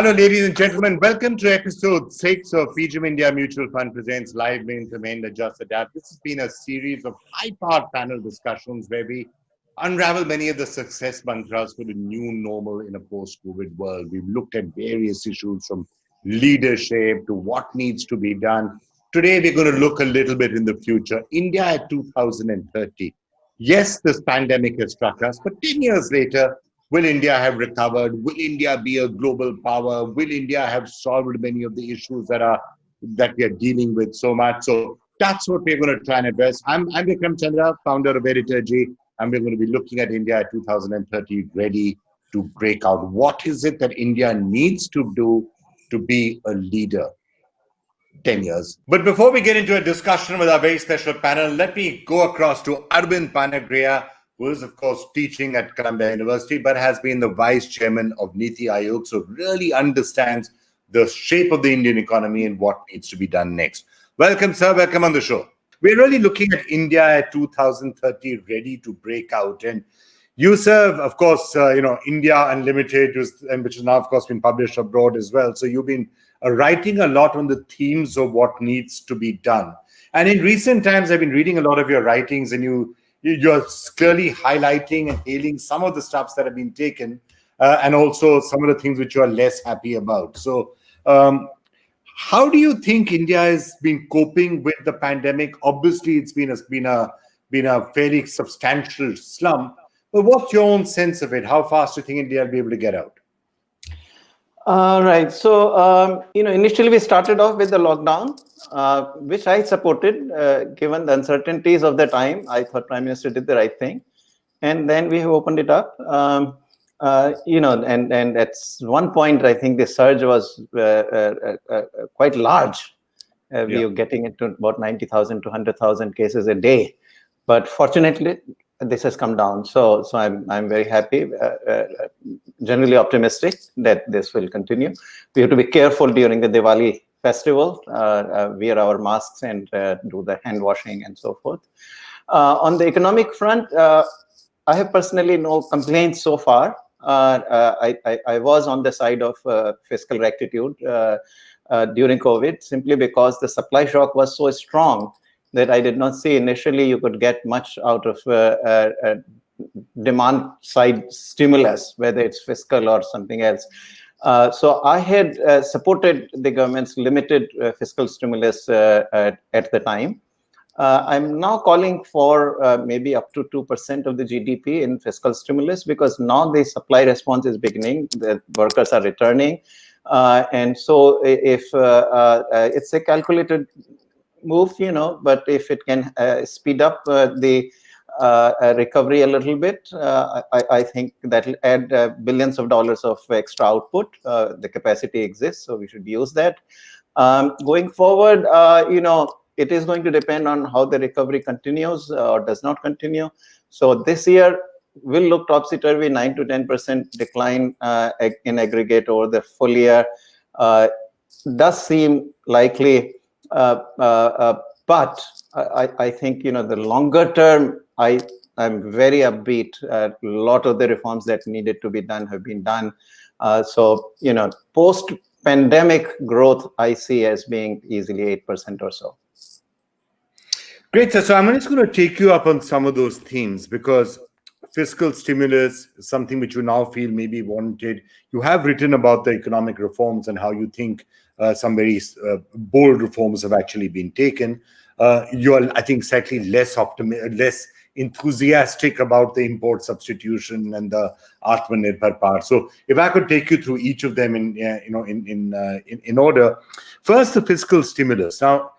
Hello, ladies and gentlemen. Welcome to episode 6 of PGIM India Mutual Fund presents LiveMint, Amend, Adjust, Adapt. This has been a series of high-powered panel discussions where we unravel many of the success mantras for the new normal in a post-COVID world. We've looked at various issues from leadership to what needs to be done. Today, we're going to look a little bit in the future. India at 2030. Yes, this pandemic has struck us, but 10 years later, will India have recovered? Will India be a global power? Will India have solved many of the issues that we are dealing with so much? So that's what we're going to try and address. I'm Vikram Chandra, founder of Editorgy, and we're going to be looking at India at 2030, ready to break out. What is it that India needs to do to be a leader? 10 years. But before we get into a discussion with our very special panel, let me go across to Arvind Panagariya, who is, of course, teaching at Columbia University, but has been the vice chairman of Niti Aayog, so really understands the shape of the Indian economy and what needs to be done next. Welcome, sir. Welcome on the show. We're really looking at India at 2030, ready to break out. And you serve, of course, India Unlimited, which has now, of course, been published abroad as well. So you've been writing a lot on the themes of what needs to be done. And in recent times, I've been reading a lot of your writings, and you're clearly highlighting and hailing some of the steps that have been taken, and also some of the things which you are less happy about. So how do you think India has been coping with the pandemic? Obviously, it's been a fairly substantial slump, but what's your own sense of it? How fast do you think India will be able to get out? Right. So, initially we started off with the lockdown, which I supported, given the uncertainties of the time. I thought Prime Minister did the right thing. And then we have opened it up, and at one point, I think the surge was quite large. We were getting into about 90,000 to 100,000 cases a day. But fortunately, this has come down. So I'm very happy, generally optimistic that this will continue. We have to be careful during the Diwali festival, wear our masks and do the hand washing and so forth. On the economic front, I have personally no complaints so far. I was on the side of fiscal rectitude during COVID, simply because the supply shock was so strong that I did not see initially you could get much out of demand side stimulus, whether it's fiscal or something else. So I had supported the government's limited fiscal stimulus at the time. I'm now calling for maybe up to 2% of the GDP in fiscal stimulus, because now the supply response is beginning, the workers are returning. And so if it's a calculated move, but if it can speed up the recovery a little bit, I think that will add billions of dollars of extra output. The capacity exists, so we should use that. Going forward, it is going to depend on how the recovery continues or does not continue. So this year will look topsy-turvy, 9 to 10% decline in aggregate over the full year. Does seem likely. But I think, the longer term, I'm very upbeat. A lot of the reforms that needed to be done have been done. So, post-pandemic growth, I see as being easily 8% or so. Great, sir. So I'm just going to take you up on some of those themes, because fiscal stimulus is something which you now feel maybe wanted. You have written about the economic reforms and how you think some very bold reforms have actually been taken. You're, I think, slightly less enthusiastic about the import substitution and the Atmanirbhar part. So if I could take you through each of them in order. First, the fiscal stimulus. Now,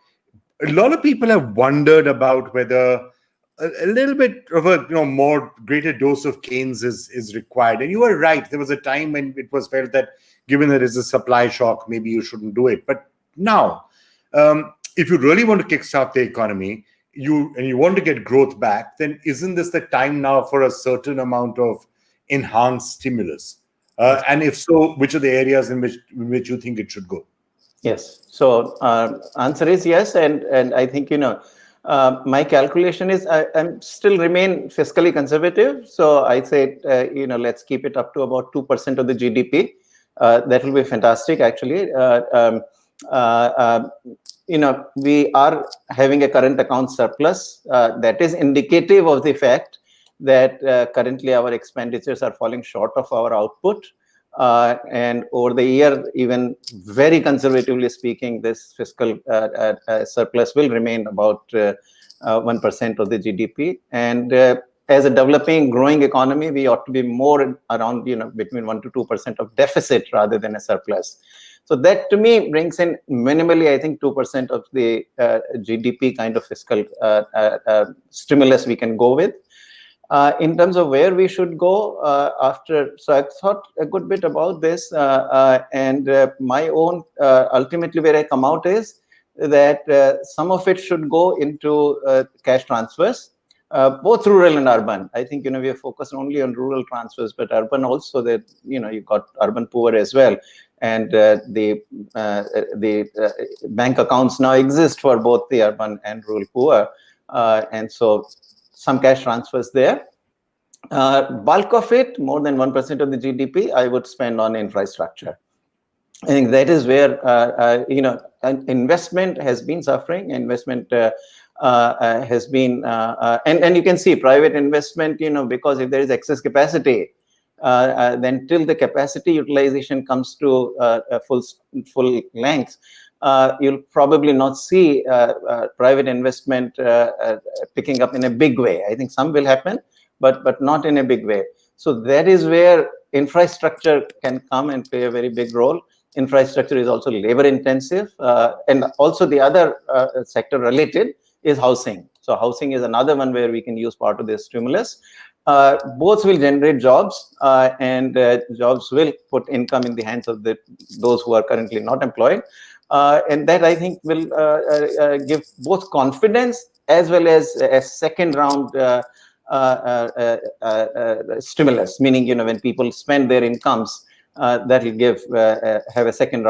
a lot of people have wondered about whether a little bit of a greater dose of Keynes is required. And you are right. There was a time when it was felt that given there is a supply shock, maybe you shouldn't do it. But now, if you really want to kickstart the economy, you want to get growth back, then isn't this the time now for a certain amount of enhanced stimulus? And if so, which are the areas in which you think it should go? Yes. So answer is yes. And I think, my calculation is I'm still remain fiscally conservative. So I say, let's keep it up to about 2% of the GDP. That will be fantastic, actually. We are having a current account surplus that is indicative of the fact that currently our expenditures are falling short of our output. And over the year, even very conservatively speaking, this fiscal surplus will remain about 1% of the GDP. And as a developing, growing economy, we ought to be more around, between 1 to 2% of deficit rather than a surplus. So that, to me, brings in minimally, I think, 2% of the GDP kind of fiscal stimulus we can go with. In terms of where we should go after, so I thought a good bit about this, and my own, ultimately where I come out is that some of it should go into cash transfers, both rural and urban. I think, we are focused only on rural transfers, but urban also, that, you've got urban poor as well. And the bank accounts now exist for both the urban and rural poor. And so some cash transfers there. Bulk of it, more than 1% of the GDP, I would spend on infrastructure. I think that is where, investment has been suffering. Investment has been, and you can see private investment, because if there is excess capacity, then till the capacity utilization comes to full length, you'll probably not see private investment picking up in a big way. I think some will happen, but not in a big way. So that is where infrastructure can come and play a very big role. Infrastructure is also labor intensive, and also the other sector related is housing. So housing is another one where we can use part of this stimulus. Both will generate jobs, and jobs will put income in the hands of those who are currently not employed. And that, I think, will give both confidence as well as a second round stimulus, meaning, when people spend their incomes, that will have a second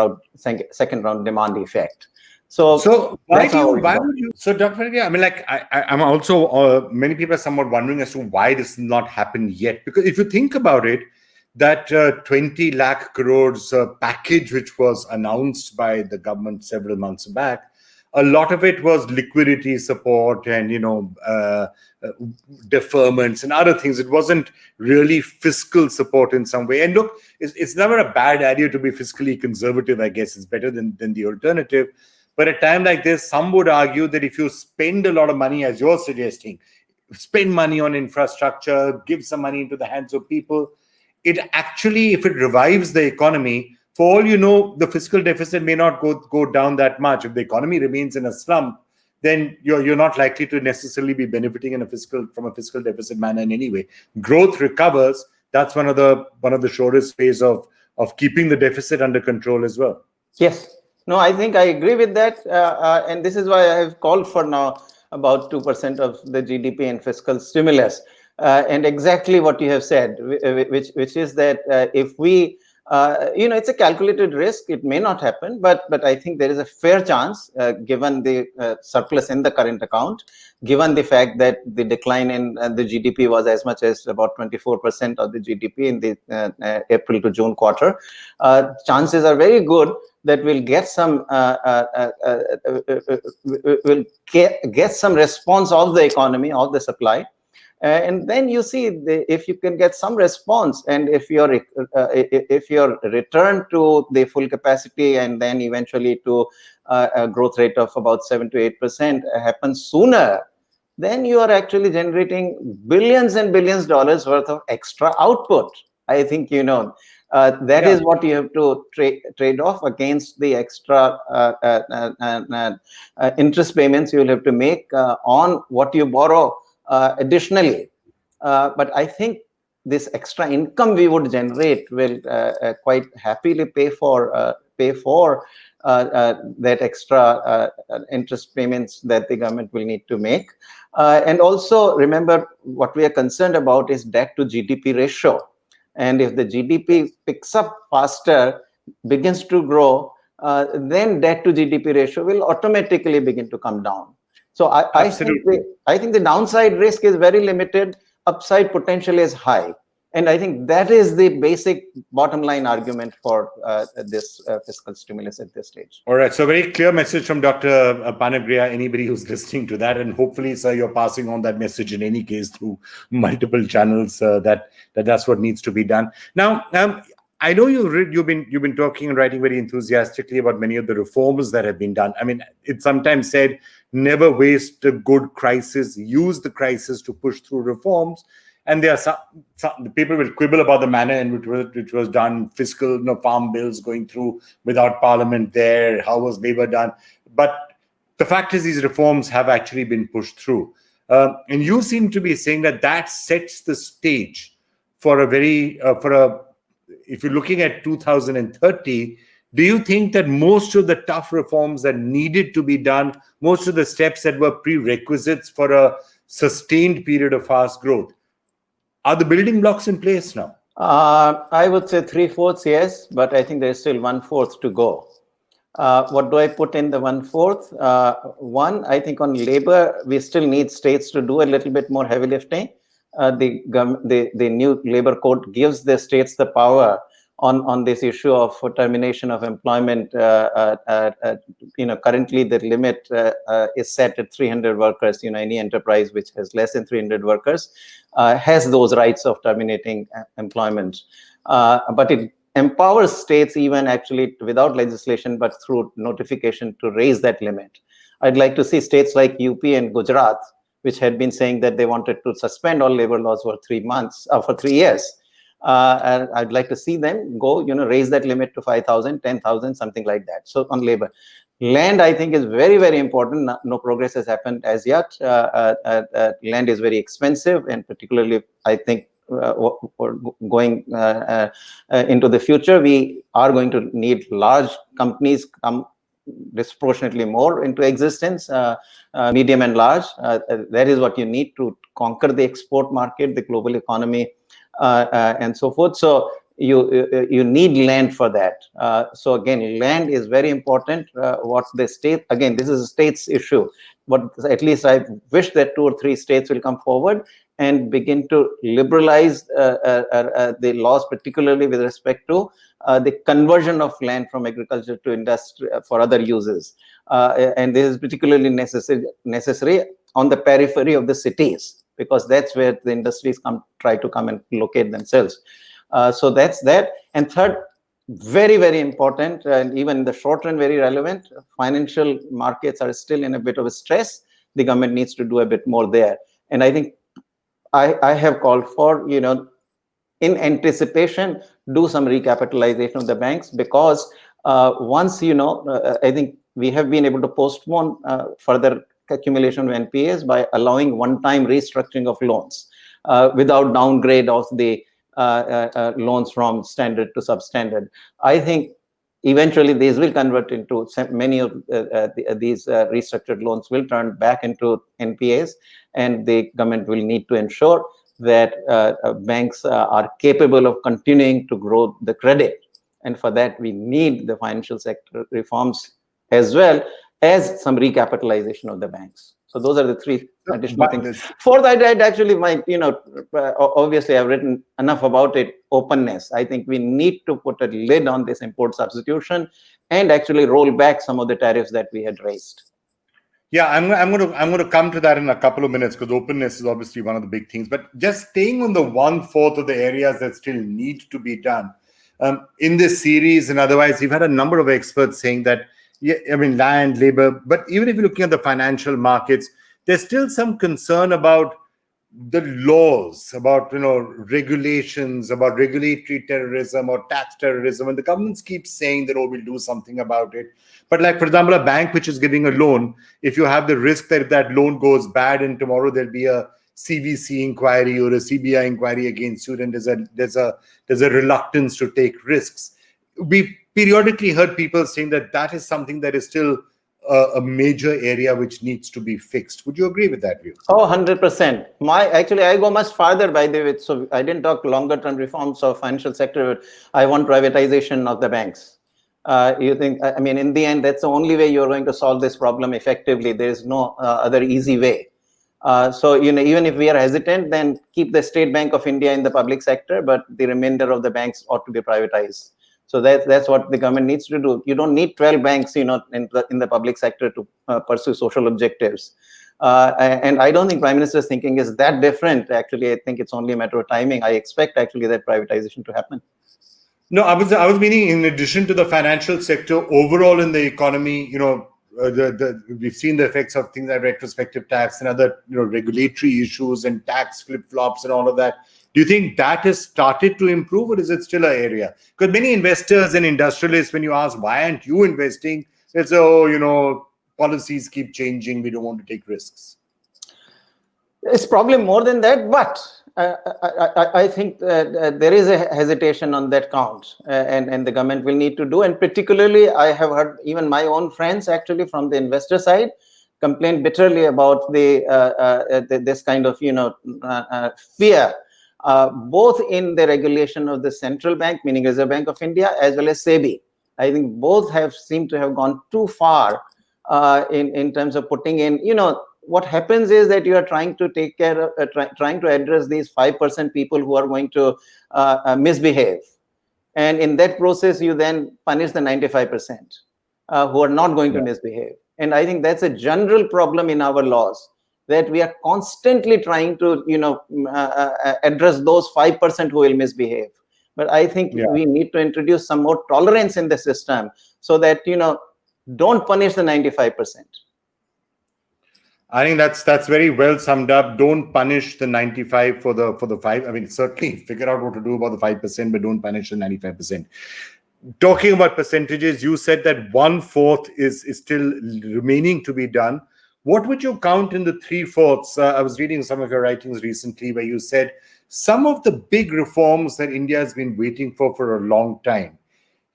round demand effect. So why would you? So, Dr. Panagariya, I mean, I'm also, many people are somewhat wondering as to why this has not happened yet. Because if you think about it, that 20 lakh crores package, which was announced by the government several months back, a lot of it was liquidity support and, deferments and other things. It wasn't really fiscal support in some way. And look, it's never a bad idea to be fiscally conservative. I guess it's better than the alternative. But at a time like this, some would argue that if you spend a lot of money, as you're suggesting, spend money on infrastructure, give some money into the hands of people, it actually, if it revives the economy, for all you know, the fiscal deficit may not go down that much. If the economy remains in a slump, then you're not likely to necessarily be benefiting from a fiscal deficit manner in any way. Growth recovers. That's one of the surest ways of keeping the deficit under control as well. Yes. No, I think I agree with that. And this is why I have called for now about 2% of the GDP in fiscal stimulus. And exactly what you have said, which is that if we, it's a calculated risk. It may not happen, but I think there is a fair chance, given the surplus in the current account, given the fact that the decline in the GDP was as much as about 24% of the GDP in the April to June quarter. Chances are very good that we'll get some response of the economy, of the supply. And then you see, if you can get some response, and if your return to the full capacity and then eventually to a growth rate of about 7 to 8% happens sooner, then you are actually generating billions and billions dollars worth of extra output. I think, that is what you have to trade off against the extra interest payments you will have to make on what you borrow additionally. But I think this extra income we would generate will quite happily pay for that extra interest payments that the government will need to make. And also remember, what we are concerned about is debt to GDP ratio. And if the GDP picks up faster, begins to grow, then debt to GDP ratio will automatically begin to come down. So I think the downside risk is very limited. Upside potential is high. And I think that is the basic bottom line argument for this fiscal stimulus at this stage. All right. So very clear message from Dr. Panagariya, anybody who's listening to that. And hopefully, sir, you're passing on that message in any case through multiple channels that's what needs to be done. Now, I know you've been talking and writing very enthusiastically about many of the reforms that have been done. I mean, it's sometimes said, never waste a good crisis, use the crisis to push through reforms. And there are some people will quibble about the manner in which was done, fiscal, farm bills going through without parliament there, how was labor done. But the fact is these reforms have actually been pushed through. And you seem to be saying that sets the stage for if you're looking at 2030, do you think that most of the tough reforms that needed to be done, most of the steps that were prerequisites for a sustained period of fast growth, are the building blocks in place now? I would say 3/4, yes, but I think there's still 1/4 to go. What do I put in the 1/4? One, I think on labor, we still need states to do a little bit more heavy lifting. The new labor code gives the states the power on this issue of termination of employment. Currently the limit is set at 300 workers. Any enterprise which has less than 300 workers has those rights of terminating employment. But it empowers states even actually without legislation, but through notification to raise that limit. I'd like to see states like UP and Gujarat, which had been saying that they wanted to suspend all labor laws for 3 years. And I'd like to see them go, raise that limit to 5,000, 10,000, something like that. So on labor. Land, I think, is very, very important. No progress has happened as yet. Land is very expensive, and particularly, I think, going into the future, we are going to need large companies come disproportionately more into existence, medium and large. That is what you need to conquer the export market, the global economy, and so forth. So you need land for that. So again, land is very important. What the state, again, this is a state's issue, but at least I wish that 2 or 3 states will come forward and begin to liberalize the laws, particularly with respect to the conversion of land from agriculture to industry for other uses. And this is particularly necessary on the periphery of the cities, because that's where the industries try to come and locate themselves. So that's that. And third, very, very important, and even in the short run, very relevant, financial markets are still in a bit of a stress. The government needs to do a bit more there. And I think I have called for, in anticipation, do some recapitalization of the banks, because once, I think we have been able to postpone further accumulation of NPAs by allowing one-time restructuring of loans without downgrade of the loans from standard to substandard. I think eventually these will convert into, many of these restructured loans will turn back into NPAs, and the government will need to ensure that banks are capable of continuing to grow the credit. And for that, we need the financial sector reforms as well as some recapitalization of the banks. So those are the 3 additional things. Fourth, I'd actually obviously I've written enough about it, openness. I think we need to put a lid on this import substitution and actually roll back some of the tariffs that we had raised. Yeah, I'm going to come to that in a couple of minutes, because openness is obviously one of the big things. But just staying on the 1/4 of the areas that still need to be done in this series, and otherwise, we've had a number of experts saying that, land, labor, but even if you're looking at the financial markets, there's still some concern about the laws, about regulations, about regulatory terrorism or tax terrorism, and the governments keep saying that, we'll do something about it. But like, for example, a bank which is giving a loan, if you have the risk that if that loan goes bad and tomorrow there'll be a CVC inquiry or a CBI inquiry against you, and there's a reluctance to take risks. We've periodically heard people saying that is something that is still a major area which needs to be fixed. Would you agree with that view? Oh, 100%. I go much farther, by the way. So I didn't talk longer term reforms of financial sector. I want privatization of the banks. You think, in the end, that's the only way you're going to solve this problem effectively. There is no other easy way. So, even if we are hesitant, then keep the State Bank of India in the public sector, but the remainder of the banks ought to be privatized. So that's what the government needs to do. You don't need 12 banks, in the public sector to pursue social objectives. And I don't think Prime Minister's thinking is that different. Actually, I think it's only a matter of timing. I expect actually that privatization to happen. No, I was meaning in addition to the financial sector, overall in the economy, we've seen the effects of things like retrospective tax and other regulatory issues and tax flip-flops and all of that. Do you think that has started to improve, or is it still an area? Because many investors and industrialists, when you ask why aren't you investing, they say, policies keep changing, we don't want to take risks. It's probably more than that, but I think there is a hesitation on that count, and the government will need to do. And particularly, I have heard even my own friends actually from the investor side complain bitterly about this kind of fear, both in the regulation of the central bank, meaning Reserve Bank of India, as well as SEBI. I think both have seemed to have gone too far in terms of putting in, what happens is that you are trying to take care of, trying to address these 5% people who are going to misbehave. And in that process, you then punish the 95% who are not going to misbehave. And I think that's a general problem in our laws, that we are constantly trying to, address those 5% who will misbehave. But I think we need to introduce some more tolerance in the system so that, don't punish the 95%. I think that's very well summed up. Don't punish the 95 for the 5. I mean, certainly figure out what to do about the 5%, but don't punish the 95%. Talking about percentages, you said that 1/4 is still remaining to be done. What would you count in the 3/4? I was reading some of your writings recently where you said some of the big reforms that India has been waiting for a long time,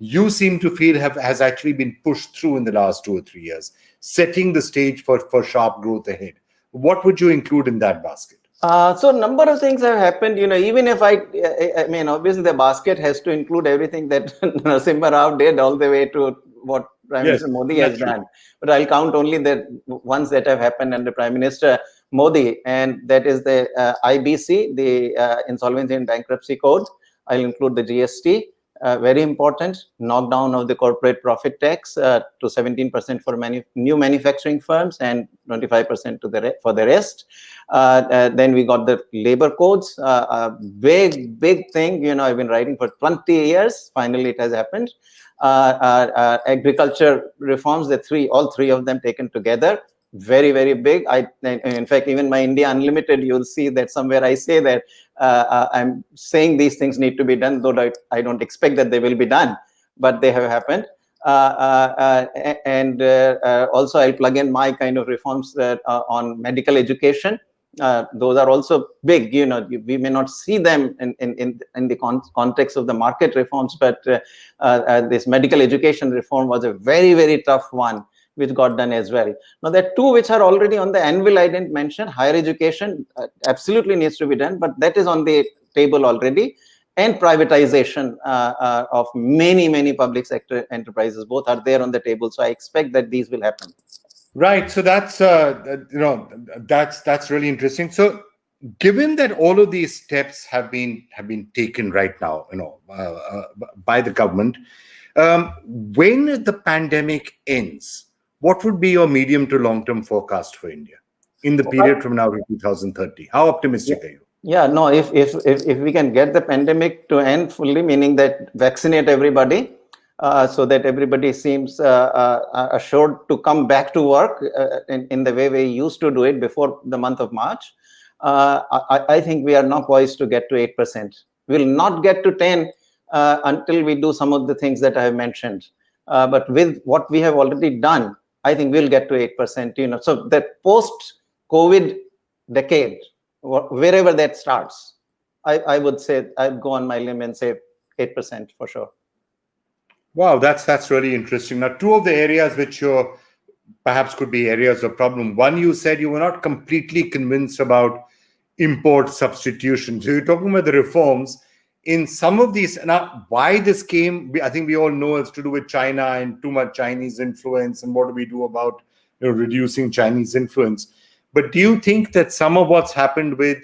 you seem to feel has actually been pushed through in the last 2 or 3 years, setting the stage for sharp growth ahead. What would you include in that basket? So a number of things have happened, even if I mean, obviously the basket has to include everything that Narasimha Rao did all the way to what Prime Minister Modi has done. But I'll count only the ones that have happened under Prime Minister Modi, and that is the IBC, the Insolvency and Bankruptcy Code. I'll include the GST. Very important, knockdown of the corporate profit tax to 17% for new manufacturing firms and 25% for the rest. Then we got the labor codes, big thing. I've been writing for 20 years. Finally, it has happened. Agriculture reforms, all three of them taken together. Very, very big. In fact, even my India Unlimited, you'll see that somewhere I say that I'm saying these things need to be done, though I don't expect that they will be done, but they have happened. And also I'll plug in my kind of reforms on medical education. Those are also big. We may not see them in the context of the market reforms, but this medical education reform was a very, very tough one, which got done as well. Now, there are two which are already on the anvil I didn't mention. Higher education absolutely needs to be done, but that is on the table already. And privatization of many public sector enterprises, both are there on the table. So I expect that these will happen. Right. So that's that's really interesting. So given that all of these steps have been taken right now, by the government, when the pandemic ends, what would be your medium to long-term forecast for India in the period from now to 2030? How optimistic are you? Yeah, no, if we can get the pandemic to end fully, meaning that vaccinate everybody, so that everybody seems assured to come back to work in the way we used to do it before the month of March, I think we are now poised to get to 8%. We will not get to 10 until we do some of the things that I have mentioned. But with what we have already done, I think we'll get to 8%. So the post-COVID decade, wherever that starts, I would say I'd go on my limb and say 8% for sure. Wow, that's really interesting. Now, two of the areas which perhaps could be areas of problem. One, you said you were not completely convinced about import substitution. So you're talking about the reforms in some of these. Now, why this came, I think we all know it's to do with China and too much Chinese influence, and what do we do about reducing Chinese influence. But do you think that some of what's happened with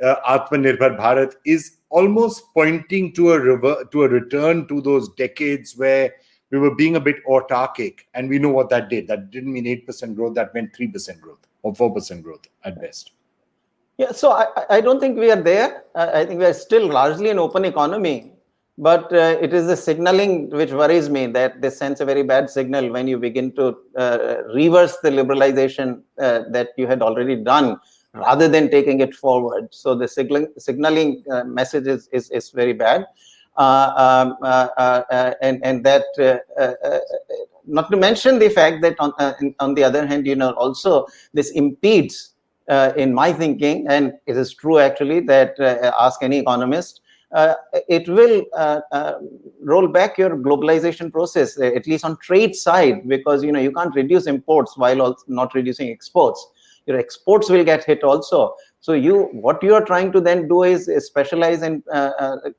Atmanirbhar Bharat is almost pointing to a return to those decades where we were being a bit autarkic, and we know what that did. That didn't mean 8% growth, that meant 3% growth or 4% growth at best. Yeah, so I don't think we are there. I think we are still largely an open economy, but it is the signaling which worries me, that this sends a very bad signal when you begin to reverse the liberalization that you had already done, rather than taking it forward. So the signaling message is very bad. And that, not to mention the fact that on the other hand, also this impedes, in my thinking, and it is true actually, that ask any economist, it will roll back your globalization process, at least on trade side, because you can't reduce imports while also not reducing exports. Your exports will get hit also. So what you are trying to then do is specialize in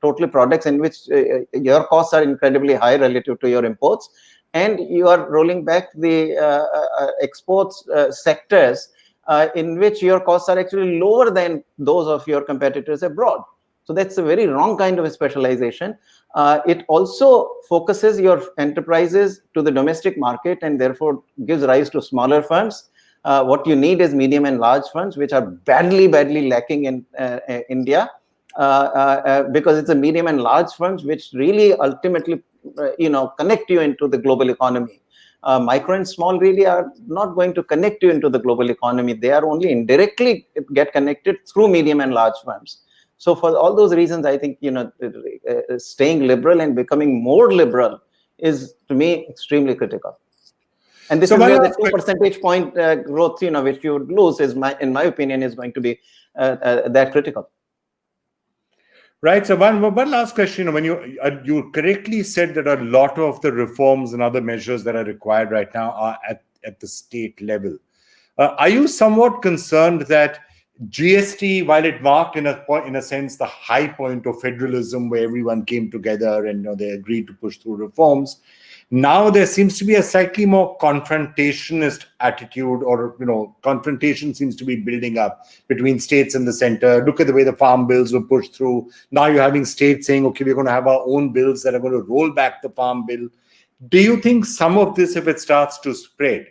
totally products in which your costs are incredibly high relative to your imports, and you are rolling back the exports sectors in which your costs are actually lower than those of your competitors abroad. So that's a very wrong kind of a specialization. It also focuses your enterprises to the domestic market, and therefore gives rise to smaller firms. What you need is medium and large firms, which are badly lacking in India, because it's a medium and large firms which really ultimately, connect you into the global economy. Micro and small really are not going to connect you into the global economy. They are only indirectly get connected through medium and large firms. So for all those reasons, I think staying liberal and becoming more liberal is, to me, extremely critical. And this is where the 2 percentage point growth, which you would lose, in my opinion, is going to be that critical. Right. So one last question. When you correctly said that a lot of the reforms and other measures that are required right now are at the state level. Are you somewhat concerned that GST, while it marked in a sense the high point of federalism, where everyone came together and they agreed to push through reforms, now there seems to be a slightly more confrontationist attitude, or confrontation seems to be building up between states and the center. Look at the way the farm bills were pushed through. Now you're having states saying, okay, we're going to have our own bills that are going to roll back the farm bill. Do you think some of this, if it starts to spread,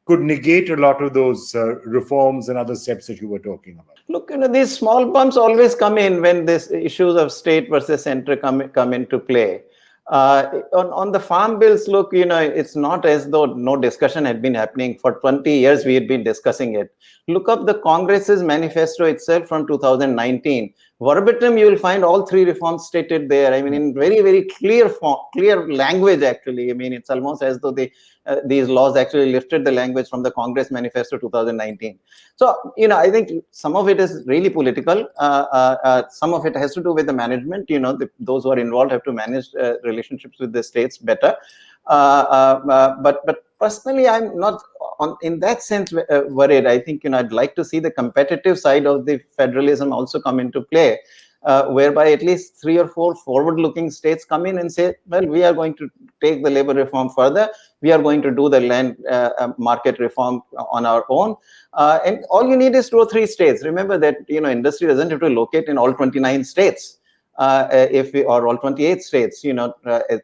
could negate a lot of those reforms and other steps that you were talking about? Look, these small bumps always come in when these issues of state versus center come into play. On the farm bills, look, it's not as though no discussion had been happening. For 20 years, we had been discussing it. Look up the Congress's manifesto itself from 2019. Verbatim, you will find all 3 reforms stated there. I mean, in very, very clear language, actually. I mean, it's almost as though these laws actually lifted the language from the Congress manifesto 2019. So, I think some of it is really political. Some of it has to do with the management. Those who are involved have to manage relationships with the states better. But personally, I'm not in that sense worried. I think I'd like to see the competitive side of the federalism also come into play, whereby at least 3 or 4 forward-looking states come in and say, well, we are going to take the labor reform further. We are going to do the land market reform on our own. And all you need is 2 or 3 states. Remember that industry doesn't have to locate in all 29 states. Or all 28 states,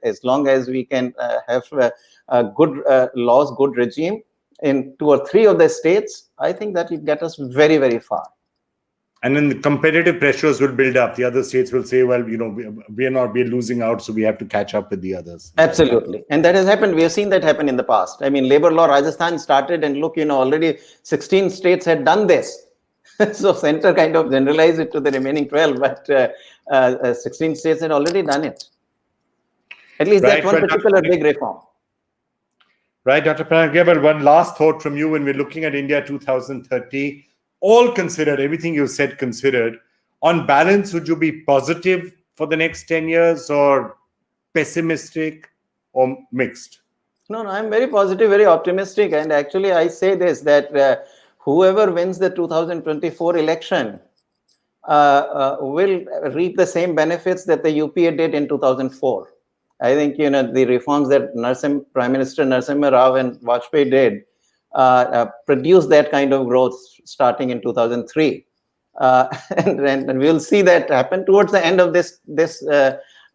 as long as we can have good laws, good regime in 2 or 3 of the states, I think that will get us very, very far. And then the competitive pressures will build up. The other states will say, well, we're losing out, so we have to catch up with the others. Absolutely. And that has happened. We have seen that happen in the past. I mean, labor law, Rajasthan started, and look, already 16 states had done this. So center kind of generalized it to the remaining 12, but 16 states had already done it. At least that one particular big reform. Right, Dr. Panagariya, one last thought from you when we're looking at India 2030, all considered, everything you said considered, on balance, would you be positive for the next 10 years or pessimistic or mixed? No, I'm very positive, very optimistic. And actually, I say this, that whoever wins the 2024 election will reap the same benefits that the UPA did in 2004. I think, the reforms that Prime Minister Narasimha Rao and Vajpayee did produced that kind of growth starting in 2003. And we'll see that happen towards the end of this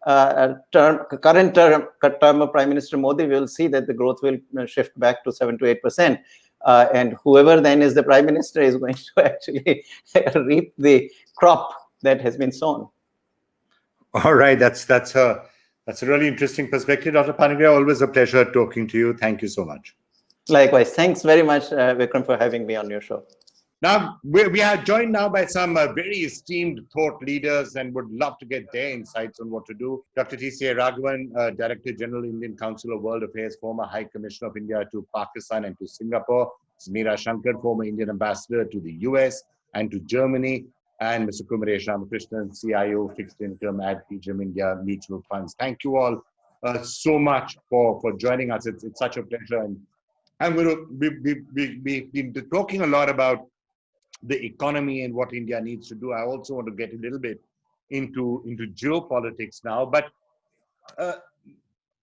current term of Prime Minister Modi. We'll see that the growth will shift back to 7 to 8%. And whoever then is the Prime Minister is going to actually reap the crop that has been sown. All right, that's a really interesting perspective, Dr. Panagariya. Always a pleasure talking to you. Thank you so much. Likewise. Thanks very much, Vikram, for having me on your show. Now, we are joined now by some very esteemed thought leaders and would love to get their insights on what to do. Dr. T.C.A. Raghavan, Director General, Indian Council of World Affairs, former High Commissioner of India to Pakistan and to Singapore. Meera Shankar, former Indian Ambassador to the US and to Germany. And Mr. Kumaresh Ramakrishnan, CIO, Fixed Income at PGIM India Mutual Funds. Thank you all so much for joining us. It's such a pleasure. And we've been talking a lot about the economy and what India needs to do. I also want to get a little bit into geopolitics now. But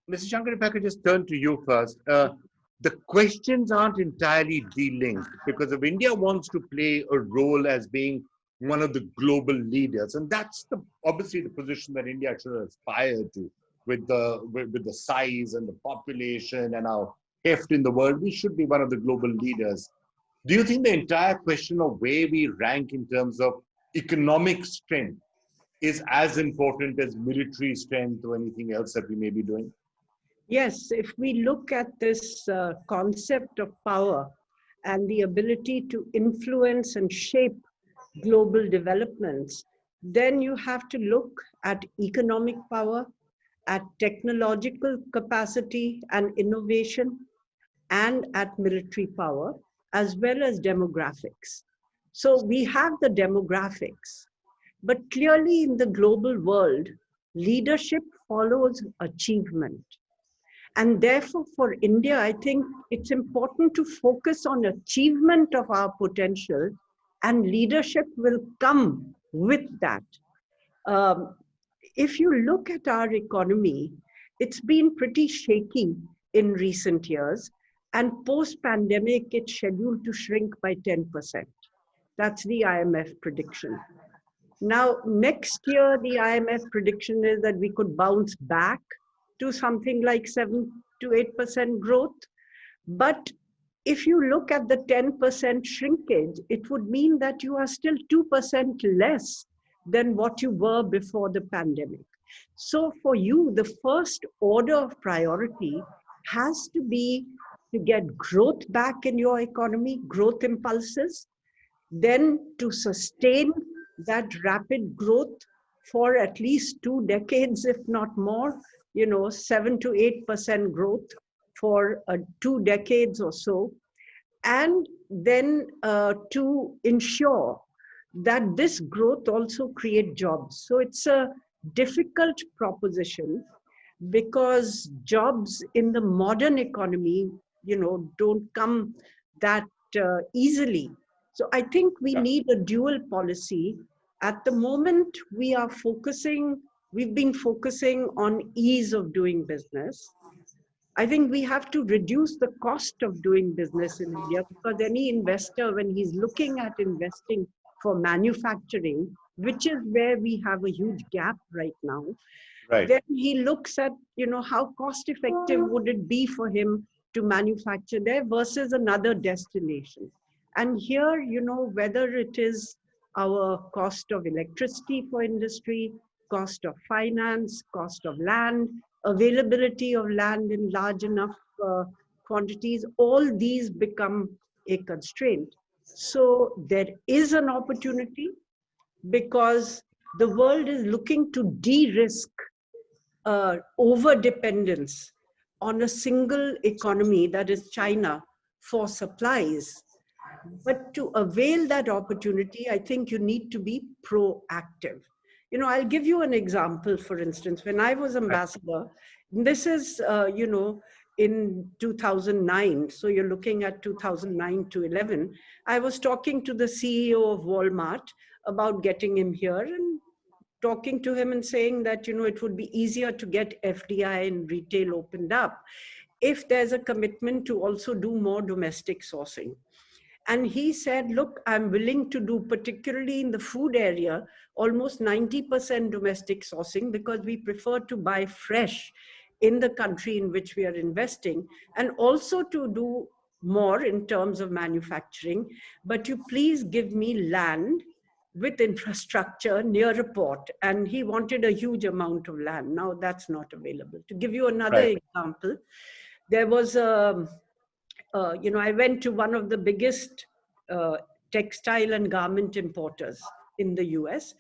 Mr. Shankar, if I could just turn to you first. The questions aren't entirely de-linked, because if India wants to play a role as being one of the global leaders, and that's obviously the position that India should aspire to, with the size and the population and our heft in the world, we should be one of the global leaders. Do you think the entire question of where we rank in terms of economic strength is as important as military strength or anything else that we may be doing? Yes, if we look at this concept of power and the ability to influence and shape global developments, then you have to look at economic power, at technological capacity and innovation, and at military power, as well as demographics. So we have the demographics, but clearly in the global world, leadership follows achievement. And therefore, for India, I think it's important to focus on achievement of our potential, and leadership will come with that. If you look at our economy, it's been pretty shaky in recent years, and post-pandemic, it's scheduled to shrink by 10%. That's the IMF prediction. Now, next year, the IMF prediction is that we could bounce back to something like 7 to 8% growth. But if you look at the 10% shrinkage, it would mean that you are still 2% less than what you were before the pandemic. So for you, the first order of priority has to be to get growth back in your economy, growth impulses, then to sustain that rapid growth for at least 2 decades, if not more, 7 to 8% growth for 2 decades or so. And then to ensure that this growth also creates jobs. So it's a difficult proposition, because jobs in the modern economy, don't come that easily. So I think we need a dual policy. At the moment, we've been focusing on ease of doing business. I think we have to reduce the cost of doing business in India, because any investor, when he's looking at investing for manufacturing, which is where we have a huge gap right now, right, then he looks at, how cost effective would it be for him to manufacture there versus another destination. And here, whether it is our cost of electricity for industry, cost of finance, cost of land, availability of land in large enough quantities, all these become a constraint. So there is an opportunity, because the world is looking to de-risk over-dependence on a single economy, that is China, for supplies. But to avail that opportunity, I think you need to be proactive. I'll give you an example. For instance, when I was ambassador, this is, in 2009, so you're looking at 2009 to 11, I was talking to the CEO of Walmart about getting him here, and talking to him and saying that, it would be easier to get FDI and retail opened up if there's a commitment to also do more domestic sourcing. And he said, look, I'm willing to do, particularly in the food area, almost 90% domestic sourcing, because we prefer to buy fresh in the country in which we are investing, and also to do more in terms of manufacturing. But you please give me land with infrastructure near a port. And he wanted a huge amount of land. Now that's not available. To give you another example, there was a I went to one of the biggest textile and garment importers in the US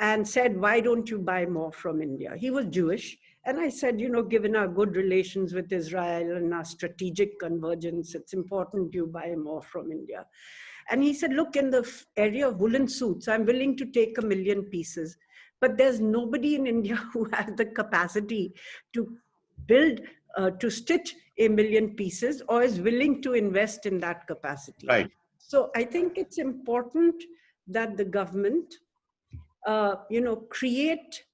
and said, why don't you buy more from India? He was Jewish. And I said, given our good relations with Israel and our strategic convergence, it's important you buy more from India. And he said, look, in the area of woolen suits, I'm willing to take 1 million pieces. But there's nobody in India who has the capacity to build, to stitch 1 million pieces, or is willing to invest in that capacity. Right. So I think it's important that the government, create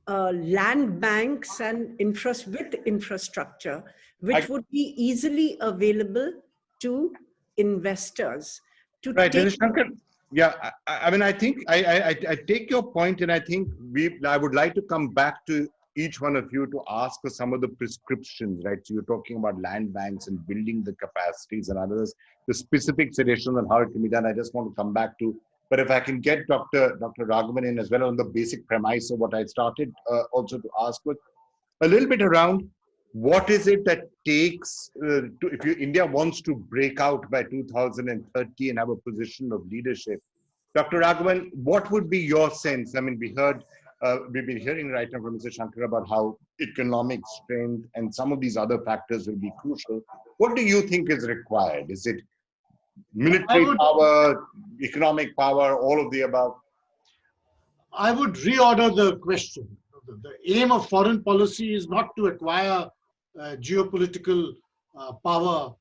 land banks and with infrastructure, which would be easily available to investors. Right, Shankar. Yeah, I mean, I think I take your point, and I think I would like to come back to each one of you to ask for some of the prescriptions, right? So you're talking about land banks and building the capacities and others, the specific suggestions on how it can be done. I just want to come back to, but if I can get Dr. Raghavan in as well on the basic premise of what I started also to ask with a little bit around what is it that takes if India wants to break out by 2030 and have a position of leadership. Dr. Raghavan, what would be your sense? I mean, we've been hearing right now from Mr. Shankar about how economic strength and some of these other factors will be crucial. What do you think is required? Is it military power, economic power, all of the above? I would reorder the question. The aim of foreign policy is not to acquire geopolitical power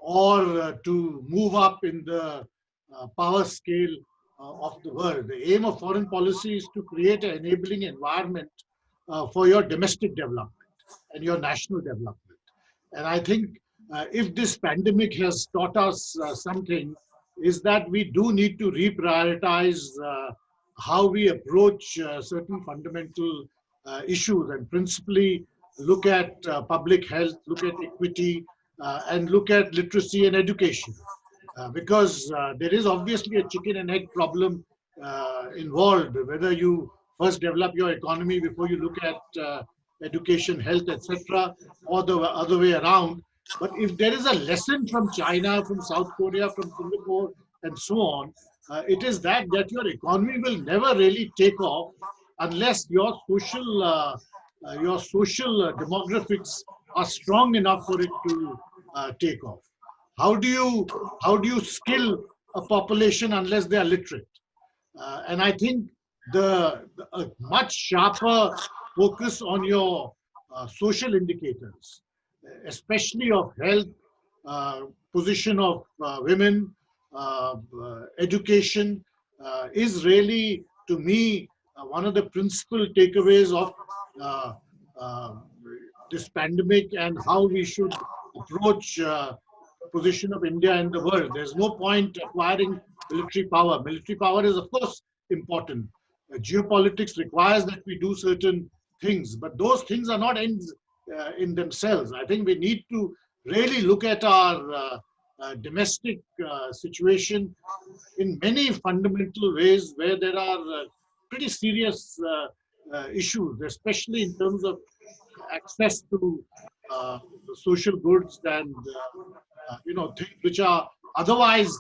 or to move up in the power scale of the world. The aim of foreign policy is to create an enabling environment for your domestic development and your national development. And I think if this pandemic has taught us something, is that we do need to reprioritize how we approach certain fundamental issues, and principally look at public health, look at equity, and look at literacy and education. Because there is obviously a chicken and egg problem involved, whether you first develop your economy before you look at education, health, etc., or the other way around. But if there is a lesson from China, from South Korea, from Singapore, and so on, it is that your economy will never really take off unless your social demographics are strong enough for it to take off. How do you skill a population unless they are literate? And I think a much sharper focus on your social indicators, especially of health, position of women, education, is really, to me, one of the principal takeaways of this pandemic and how we should approach the position of India in the world. There's no point acquiring military power. Military power is, of course, important. Geopolitics requires that we do certain things, but those things are not ends in themselves. I think we need to really look at our domestic situation in many fundamental ways where there are pretty serious issues, especially in terms of access to social goods and things which are otherwise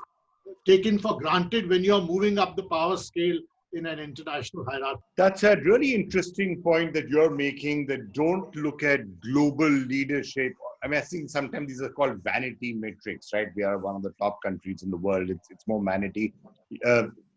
taken for granted when you're moving up the power scale in an international hierarchy. That's a really interesting point that you're making, that don't look at global leadership. I mean, I think sometimes these are called vanity metrics, right? We are one of the top countries in the world. It's more vanity.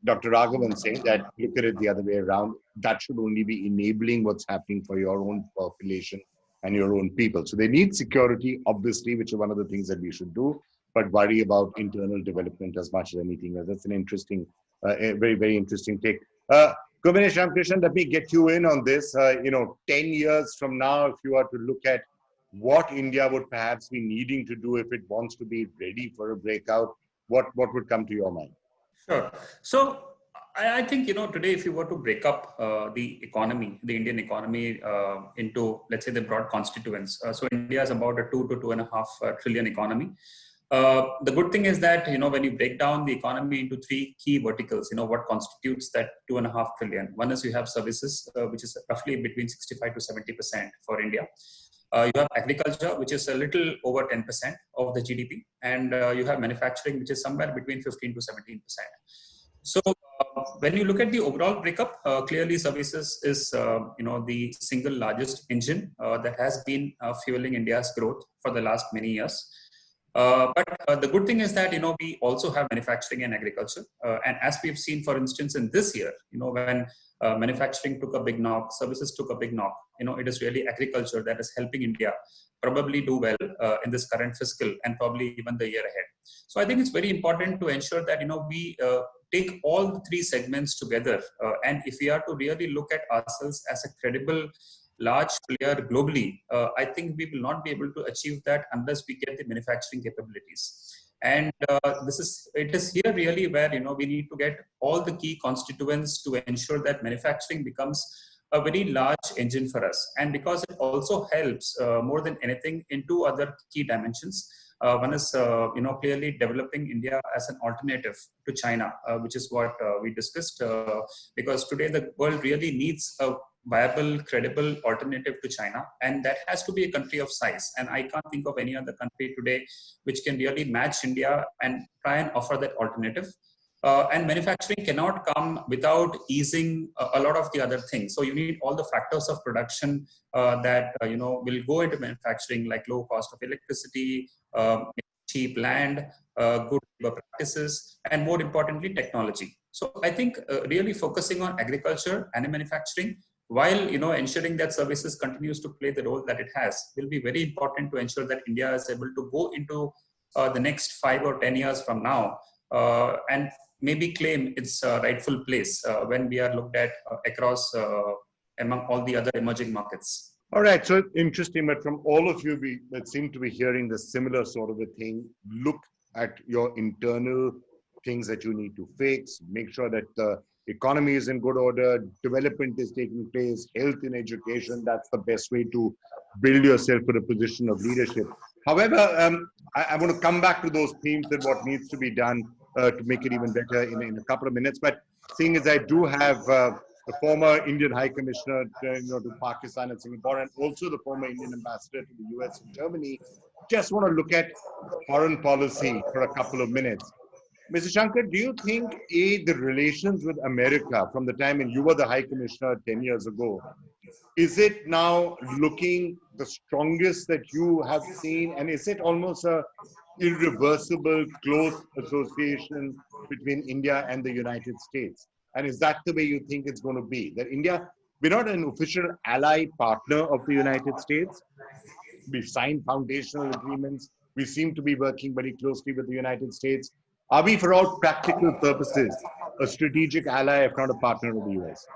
Dr. Raghavan saying that look at it the other way around. That should only be enabling what's happening for your own population and your own people. So they need security, obviously, which is one of the things that we should do, but worry about internal development as much as anything else. That's an interesting, very, very interesting take. Govinesh Ramkrishnan, let me get you in on this. 10 years from now, if you are to look at what India would perhaps be needing to do if it wants to be ready for a breakout? What would come to your mind? Sure. So I think, today, if you were to break up the economy, the Indian economy into, let's say, the broad constituents. So India is about a 2 to 2.5 trillion economy. The good thing is that, when you break down the economy into three key verticals, what constitutes that 2.5 trillion. One is you have services, which is roughly between 65 to 70% for India. You have agriculture, which is a little over 10% of the GDP, and you have manufacturing, which is somewhere between 15 to 17%. So when you look at the overall breakup, clearly services is the single largest engine that has been fueling India's growth for the last many years. But the good thing is that we also have manufacturing and agriculture, and as we've seen, for instance, in this year, when manufacturing took a big knock, services took a big knock. It is really agriculture that is helping India probably do well in this current fiscal and probably even the year ahead. So I think it's very important to ensure that we take all the three segments together, and if we are to really look at ourselves as a credible large player globally, I think we will not be able to achieve that unless we get the manufacturing capabilities. And it is here really where we need to get all the key constituents to ensure that manufacturing becomes a very large engine for us. And because it also helps more than anything in two other key dimensions. One is clearly developing India as an alternative to China, which is what we discussed, because today the world really needs a viable, credible alternative to China, and that has to be a country of size. And I can't think of any other country today which can really match India and try and offer that alternative. And manufacturing cannot come without easing a lot of the other things. So you need all the factors of production that will go into manufacturing, like low cost of electricity, cheap land, good labor practices, and more importantly, technology. So I think really focusing on agriculture and manufacturing, while ensuring that services continues to play the role that it has, will be very important to ensure that India is able to go into the next 5 or 10 years from now and maybe claim its rightful place when we are looked at across among all the other emerging markets. All right, so interesting, but from all of you, we seem to be hearing the similar sort of a thing. Look at your internal things that you need to fix, make sure that the economy is in good order, development is taking place, health and education, that's the best way to build yourself for a position of leadership. However, I want to come back to those themes and what needs to be done to make it even better in a couple of minutes. But seeing as I do have the former Indian High Commissioner to Pakistan and Singapore, and also the former Indian Ambassador to the US and Germany, just want to look at foreign policy for a couple of minutes. Mr. Shankar, do you think the relations with America from the time when you were the High Commissioner 10 years ago, is it now looking the strongest that you have seen? And is it almost a irreversible, close association between India and the United States? And is that the way you think it's going to be? That India, we're not an official ally partner of the United States. We've signed foundational agreements. We seem to be working very closely with the United States. Are we, for all practical purposes, a strategic ally, if not a partner of the US?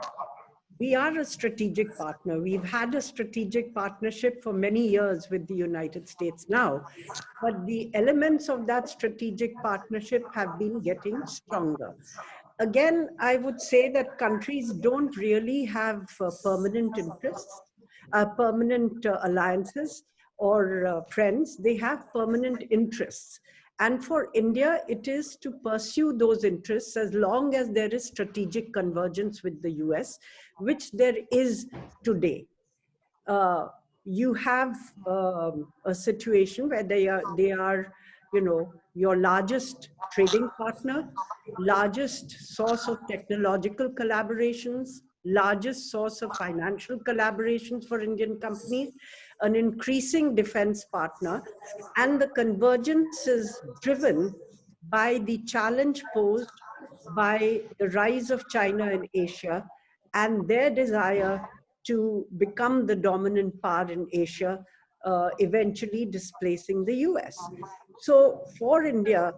We are a strategic partner. We've had a strategic partnership for many years with the United States now, but the elements of that strategic partnership have been getting stronger. Again, I would say that countries don't really have permanent interests, permanent alliances or friends. They have permanent interests. And for India, it is to pursue those interests as long as there is strategic convergence with the US, which there is today. You have a situation where they are, your largest trading partner, largest source of technological collaborations, largest source of financial collaborations for Indian companies, an increasing defense partner, and the convergence is driven by the challenge posed by the rise of China in Asia and their desire to become the dominant power in Asia, eventually displacing the US. So for India,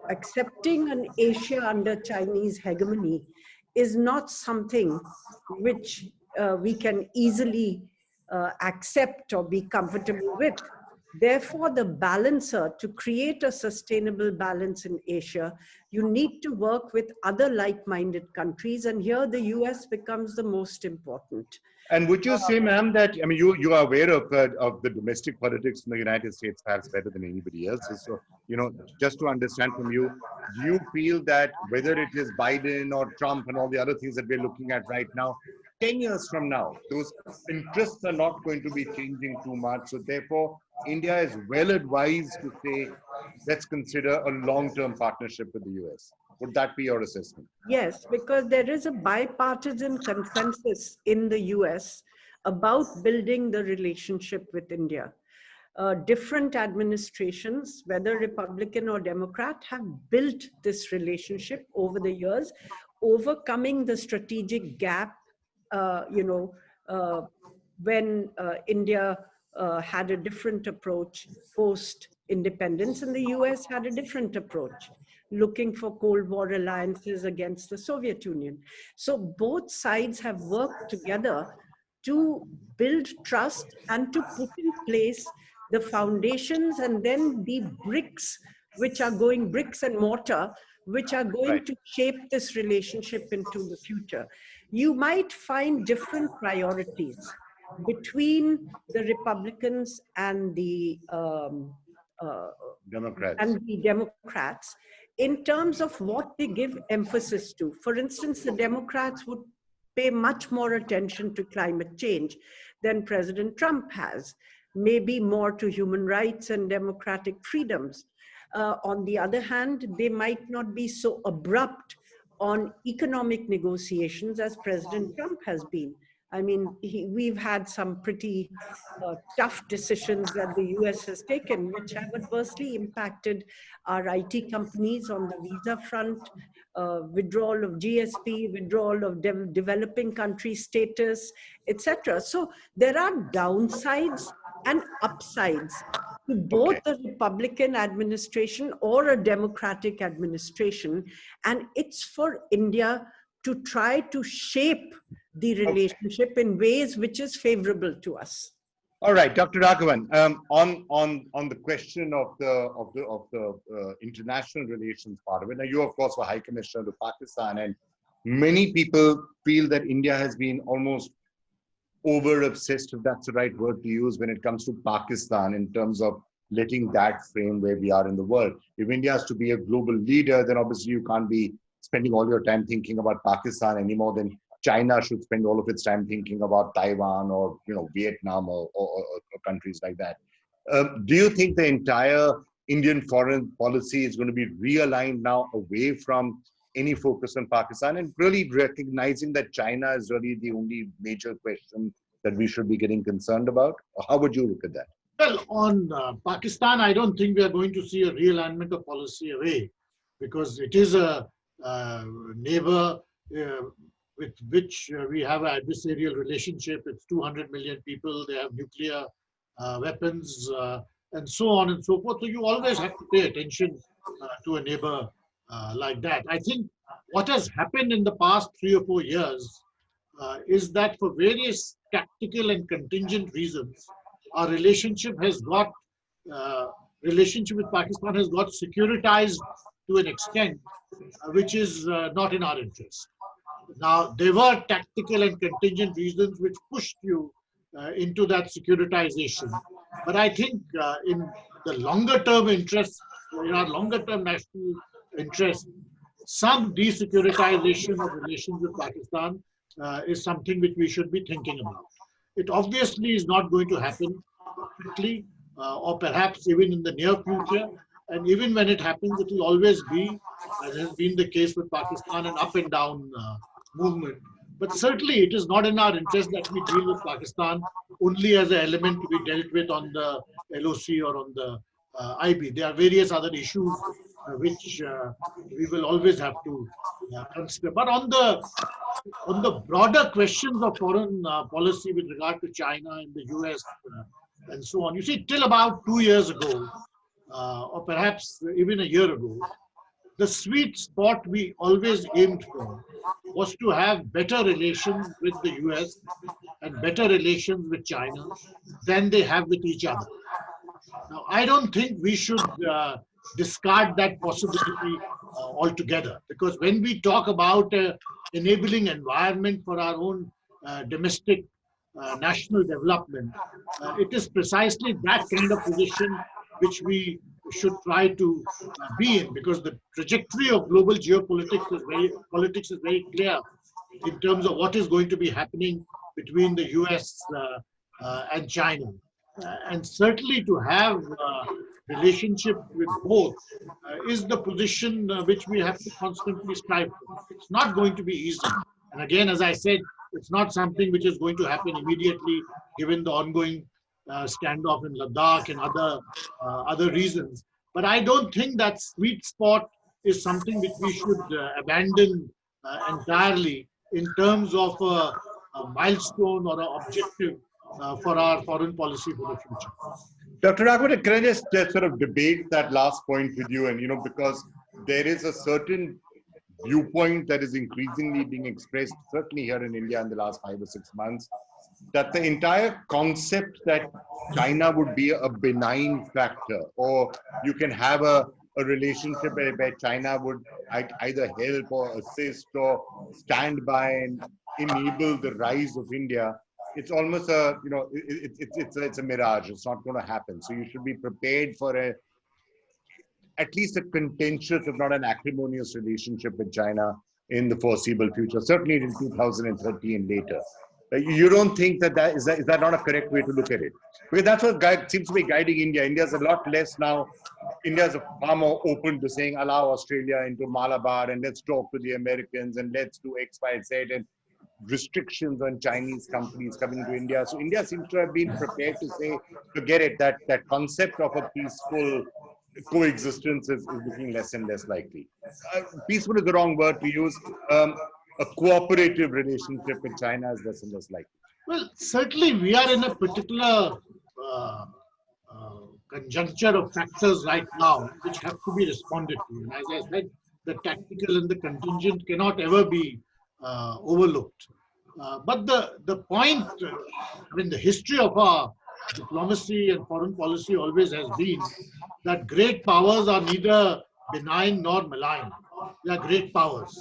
accepting an Asia under Chinese hegemony is not something which we can easily accept or be comfortable with. Therefore, the balancer, to create a sustainable balance in Asia, you need to work with other like-minded countries, and here the US becomes the most important. And would you say, ma'am, that, I mean, you are aware of the domestic politics in the United States perhaps better than anybody else. So, you know, just to understand from you, do you feel that whether it is Biden or Trump and all the other things that we're looking at right now, 10 years from now, those interests are not going to be changing too much. So therefore, India is well advised to say, let's consider a long-term partnership with the US. Would that be your assessment? Yes, because there is a bipartisan consensus in the US about building the relationship with India. Different administrations, whether Republican or Democrat, have built this relationship over the years, overcoming the strategic gap, when India had a different approach post-independence, and the US had a different approach, looking for Cold War alliances against the Soviet Union. So both sides have worked together to build trust and to put in place the foundations and then the bricks, which are going bricks and mortar, which are going to shape this relationship into the future. You might find different priorities between the Republicans and the Democrats in terms of what they give emphasis to. For instance, the Democrats would pay much more attention to climate change than President Trump has, maybe more to human rights and democratic freedoms. On the other hand, they might not be so abrupt on economic negotiations as President Trump has been. I mean, we've had some pretty tough decisions that the US has taken, which have adversely impacted our IT companies on the visa front, withdrawal of GSP, withdrawal of developing country status, etc. So there are downsides and upsides to both the Republican administration or a Democratic administration. And it's for India to try to shape the relationship in ways which is favorable to us. All right, Dr. Raghavan, on the question of the international relations part of it. Now, you of course were High Commissioner to Pakistan, and many people feel that India has been almost over obsessed, if that's the right word to use, when it comes to Pakistan in terms of letting that frame where we are in the world. If India has to be a global leader, then obviously you can't be spending all your time thinking about Pakistan any more than China should spend all of its time thinking about Taiwan or Vietnam or countries like that. Do you think the entire Indian foreign policy is going to be realigned now away from any focus on Pakistan and really recognizing that China is really the only major question that we should be getting concerned about? Or how would you look at that? Well, on Pakistan, I don't think we are going to see a realignment of policy away, because it is a neighbor with which we have an adversarial relationship. It's 200 million people, they have nuclear weapons, and so on and so forth. So you always have to pay attention to a neighbor like that. I think what has happened in the past 3 or 4 years is that for various tactical and contingent reasons, our relationship with Pakistan has got securitized to an extent which is not in our interest. Now, there were tactical and contingent reasons which pushed you into that securitization. But I think in the longer term interest, in our longer term national interest, some desecuritization of relations with Pakistan is something which we should be thinking about. It obviously is not going to happen quickly or perhaps even in the near future. And even when it happens, it will always be, as has been the case with Pakistan, an up and down movement. But certainly it is not in our interest that we deal with Pakistan only as an element to be dealt with on the LOC or on the IB. There are various other issues which we will always have to consider. But on the broader questions of foreign policy with regard to China and the US and so on, you see, till about 2 years ago, or perhaps even a year ago, The sweet spot we always aimed for was to have better relations with the US and better relations with China than they have with each other. Now, I don't think we should discard that possibility altogether, because when we talk about enabling environment for our own domestic national development, it is precisely that kind of position which we should try to be in, because the trajectory of global geopolitics is very clear in terms of what is going to be happening between the US and China. And certainly to have relationship with both is the position which we have to constantly strive for. It's not going to be easy. And again, as I said, it's not something which is going to happen immediately, given the ongoing standoff in Ladakh and other reasons. But I don't think that sweet spot is something which we should abandon entirely in terms of a milestone or an objective for our foreign policy for the future. Dr. Rahul, can I just sort of debate that last point with you? And, because there is a certain viewpoint that is increasingly being expressed, certainly here in India in the last 5 or 6 months, that the entire concept that China would be a benign factor, or you can have a relationship where China would either help or assist or stand by and enable the rise of India. It's almost a, it's a mirage. It's not going to happen. So you should be prepared for at least a contentious, if not an acrimonious relationship with China in the foreseeable future, certainly in 2030 and later. You don't think is that not a correct way to look at it? Because that's what seems to be guiding India. India's a lot less now. India's far more open to saying, allow Australia into Malabar and let's talk to the Americans and let's do X, Y, Z, and restrictions on Chinese companies coming to India. So India seems to have been prepared to say, forget it, that concept of a peaceful coexistence is looking less and less likely. Peaceful is the wrong word to use. A cooperative relationship with China is less and less likely. Well, certainly we are in a particular conjuncture of factors right now which have to be responded to. And as I said, the tactical and the contingent cannot ever be overlooked. But the point, the history of our diplomacy and foreign policy always has been that great powers are neither benign nor malign. They are great powers,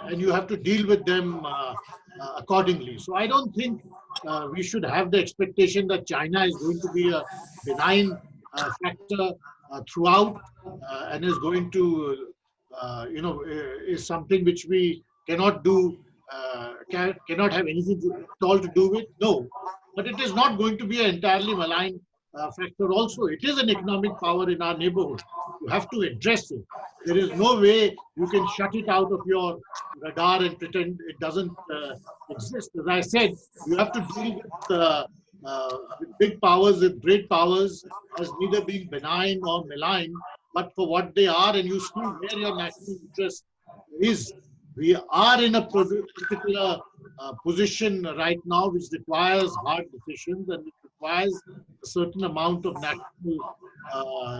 and you have to deal with them accordingly. So I don't think we should have the expectation that China is going to be a benign factor throughout and is going to, is something which we cannot do, cannot have anything at all to do with. No, but it is not going to be an entirely malign factor also. It is an economic power in our neighborhood. You have to address it. There is no way you can shut it out of your radar and pretend it doesn't exist. As I said, you have to deal with big powers, with great powers, as neither being benign or malign, but for what they are, and you see where your national interest is. We are in a particular position right now which requires hard decisions and it requires a certain amount of national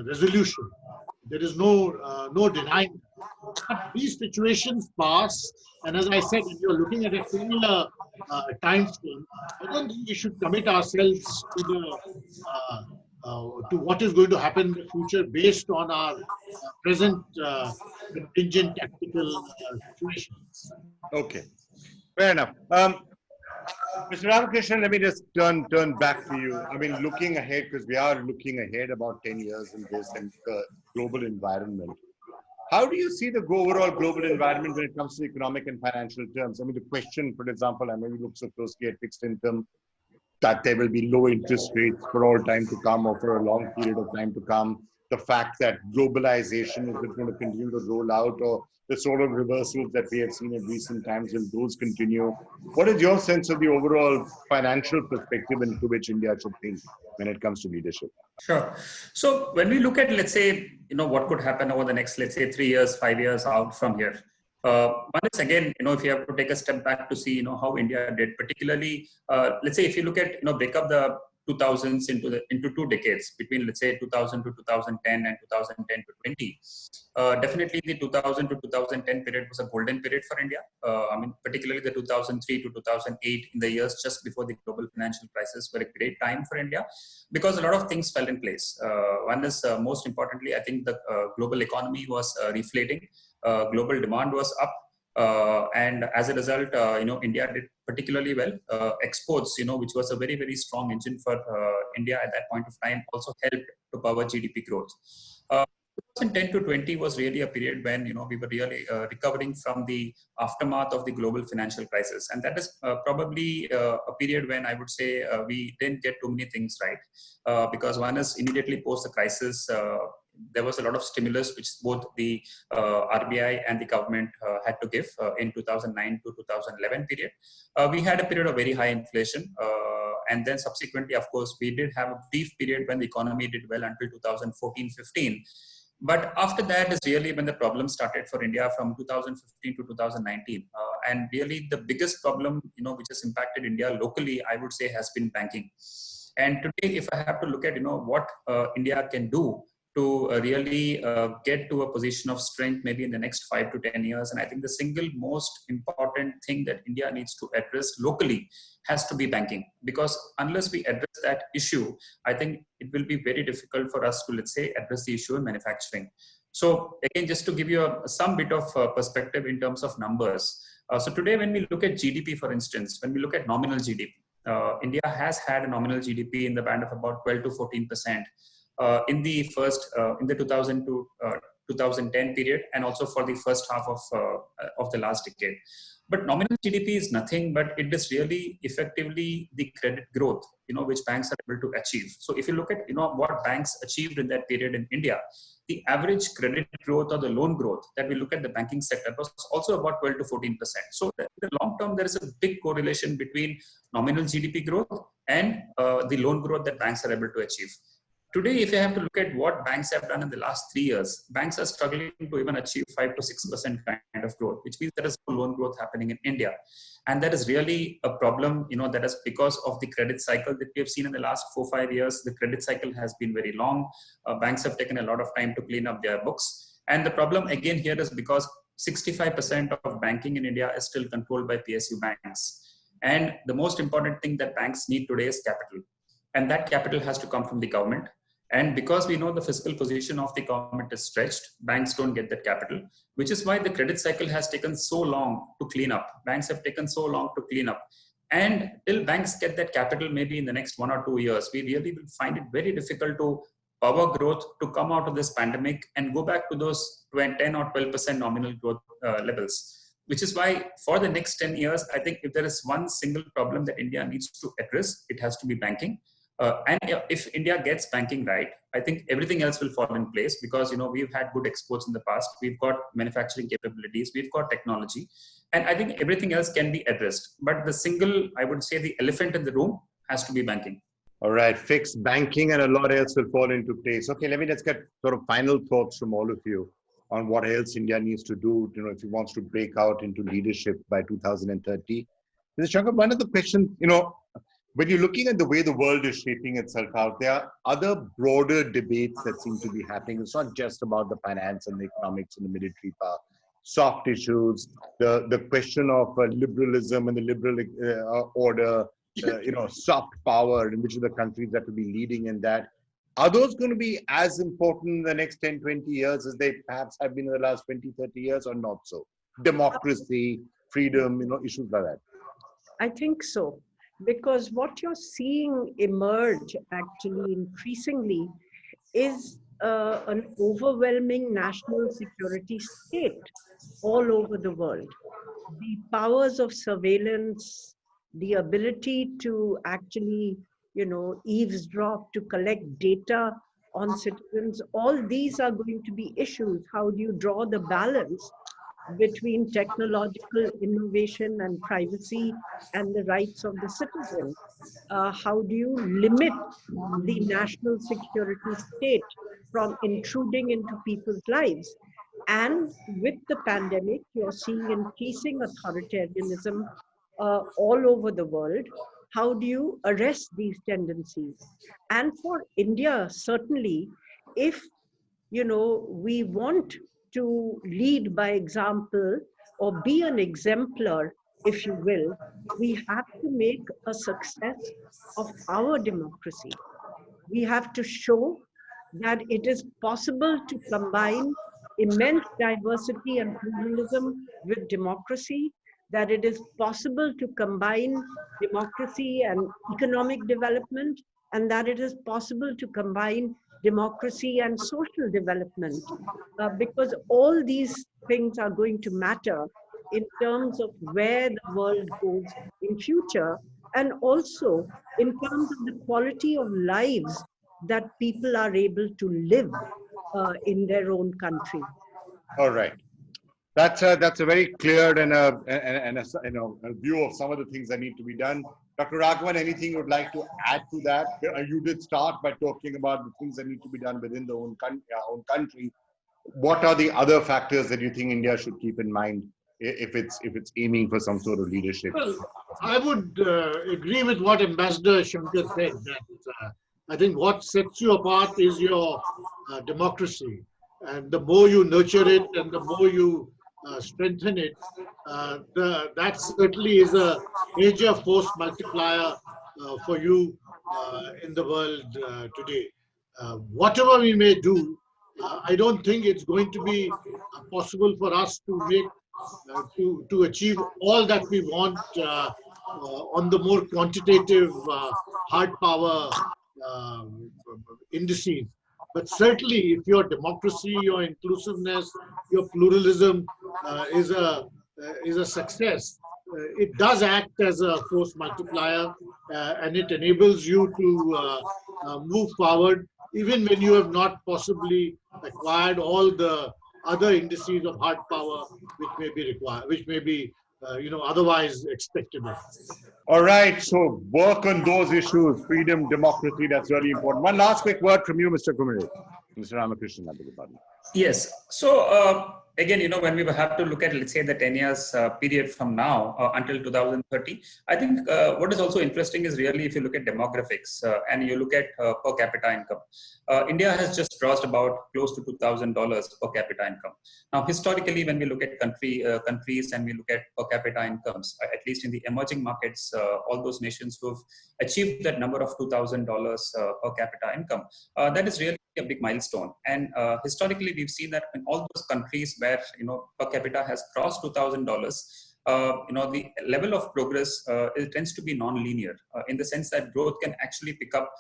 resolution. There is no denying that. But these situations pass, and as I said, if you're looking at a similar time frame, I don't think we should commit ourselves to what is going to happen in the future based on our present contingent tactical situations. Okay, fair enough. Mr. Ramakrishnan, let me just turn back to you. I mean, looking ahead, because we are looking ahead about 10 years in this and the global environment. How do you see the overall global environment when it comes to economic and financial terms? I mean, the question, for example, I mean, we look so closely at fixed income, that there will be low interest rates for all time to come or for a long period of time to come. The fact that globalization is going to continue to roll out, or the sort of reversals that we have seen in recent times, will those continue? What is your sense of the overall financial perspective into which India should think when it comes to leadership? Sure. So when we look at, let's say, what could happen over the next, let's say, 3 years, 5 years out from here. One is, again, if you have to take a step back to see, how India did, particularly, let's say if you look at, break up the 2000s into 2 decades between, let's say, 2000 to 2010 and 2010 to 20. Definitely the 2000 to 2010 period was a golden period for India. I mean, particularly the 2003 to 2008, in the years just before the global financial crisis, were a great time for India because a lot of things fell in place. One is, most importantly, I think the global economy was reflating. Global demand was up. And as a result, India did particularly well. Exports, which was a very, very strong engine for India at that point of time, also helped to power GDP growth. 2010 to 20 was really a period when we were really recovering from the aftermath of the global financial crisis, and that is probably a period when I would say we didn't get too many things right, because one is immediately post the crisis. There was a lot of stimulus which both the RBI and the government had to give in 2009 to 2011 period. We had a period of very high inflation, and then subsequently, of course, we did have a brief period when the economy did well until 2014-15. But after that is really when the problem started for India from 2015 to 2019. And really the biggest problem, which has impacted India locally, I would say, has been banking. And today, if I have to look at, what India can do to really get to a position of strength maybe in the next 5 to 10 years. And I think the single most important thing that India needs to address locally has to be banking, because unless we address that issue, I think it will be very difficult for us to, let's say, address the issue in manufacturing. So again, just to give you some bit of perspective in terms of numbers. So today, when we look at GDP, for instance, when we look at nominal GDP, India has had a nominal GDP in the band of about 12 to 14%. In the 2000 to 2010 period, and also for the first half of the last decade. But nominal GDP is nothing, but it is really effectively the credit growth, which banks are able to achieve. So if you look at, what banks achieved in that period in India, the average credit growth or the loan growth that we look at the banking sector was also about 12 to 14%. So in the long term, there is a big correlation between nominal GDP growth and the loan growth that banks are able to achieve. Today, if you have to look at what banks have done in the last 3 years, banks are struggling to even achieve 5 to 6% kind of growth, which means there is no loan growth happening in India. And that is really a problem, that is because of the credit cycle that we have seen in the last 4-5 years. The credit cycle has been very long. Banks have taken a lot of time to clean up their books. And the problem again here is because 65% of banking in India is still controlled by PSU banks. And the most important thing that banks need today is capital. And that capital has to come from the government. And because we know the fiscal position of the government is stretched, banks don't get that capital, which is why the credit cycle has taken so long to clean up. Banks have taken so long to clean up. And till banks get that capital, maybe in the next 1 or 2 years, we really will find it very difficult to power growth to come out of this pandemic and go back to those 10 or 12% nominal growth levels. Which is why for the next 10 years, I think if there is one single problem that India needs to address, it has to be banking. And if India gets banking right, I think everything else will fall in place because, we've had good exports in the past. We've got manufacturing capabilities. We've got technology. And I think everything else can be addressed. But the single, I would say the elephant in the room has to be banking. All right, fix banking and a lot else will fall into place. Okay, let's get sort of final thoughts from all of you on what else India needs to do, if it wants to break out into leadership by 2030. Mr. Shankar, one of the questions, when you're looking at the way the world is shaping itself out, there are other broader debates that seem to be happening. It's not just about the finance and the economics and the military power. Soft issues, the question of liberalism and the liberal order, soft power, in which of the countries that will be leading in that. Are those going to be as important in the next 10, 20 years as they perhaps have been in the last 20, 30 years or not so? Democracy, freedom, issues like that. I think so. Because what you're seeing emerge actually increasingly is an overwhelming national security state all over the world. The powers of surveillance, the ability to actually, eavesdrop, to collect data on citizens, all these are going to be issues. How do you draw the balance between technological innovation and privacy and the rights of the citizen? How do you limit the national security state from intruding into people's lives? And with the pandemic, you're seeing increasing authoritarianism all over the world. how do you arrest these tendencies? And for India, certainly, if we want to lead by example or be an exemplar, if you will, we have to make a success of our democracy. We have to show that it is possible to combine immense diversity and pluralism with democracy, that it is possible to combine democracy and economic development, and that it is possible to combine democracy and social development, because all these things are going to matter in terms of where the world goes in future, and also in terms of the quality of lives that people are able to live in their own country. All right. That's a very clear and a view of some of the things that need to be done. Dr. Raghavan, anything you'd like to add to that? You did start by talking about the things that need to be done within the own country. What are the other factors that you think India should keep in mind if it's aiming for some sort of leadership? Well, I would agree with what Ambassador Shankar said, that I think what sets you apart is your democracy. And the more you nurture it and the more you strengthen it, that certainly is a major force multiplier for you in the world today. Whatever we may do, I don't think it's going to be possible for us to make to achieve all that we want on the more quantitative hard power indices. But certainly, if your democracy, your inclusiveness, your pluralism is a success, it does act as a force multiplier, and it enables you to move forward, even when you have not possibly acquired all the other indices of hard power which may be required, which may be otherwise expectable. All right, so work on those issues, freedom, democracy, that's really important. One last quick word from you, Mr. Kumar. Mr. Ramakrishnan, I beg your pardon. Yes. So again, when we have to look at, let's say, the 10 years period from now until 2030, I think what is also interesting is really if you look at demographics and you look at per capita income. India has just crossed about close to $2,000 per capita income. Now, historically, when we look at countries and we look at per capita incomes, at least in the emerging markets, all those nations who have achieved that number of $2,000 per capita income, that is really a big milestone. And historically, we've seen that in all those countries where per capita has crossed $2,000, the level of progress it tends to be non-linear in the sense that growth can actually pick up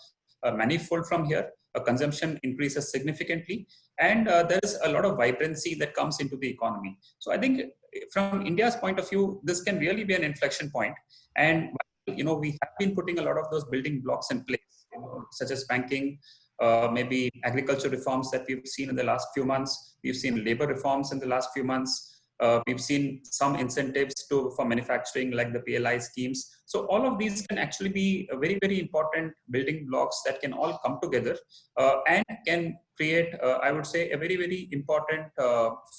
manifold from here. Consumption increases significantly, and there is a lot of vibrancy that comes into the economy. So I think from India's point of view, this can really be an inflection point. And we have been putting a lot of those building blocks in place, such as banking, maybe agriculture reforms that we've seen in the last few months. We've seen labor reforms in the last few months. We've seen some incentives for manufacturing, like the PLI schemes. So all of these can actually be very, very important building blocks that can all come together and can create, I would say, a very, very important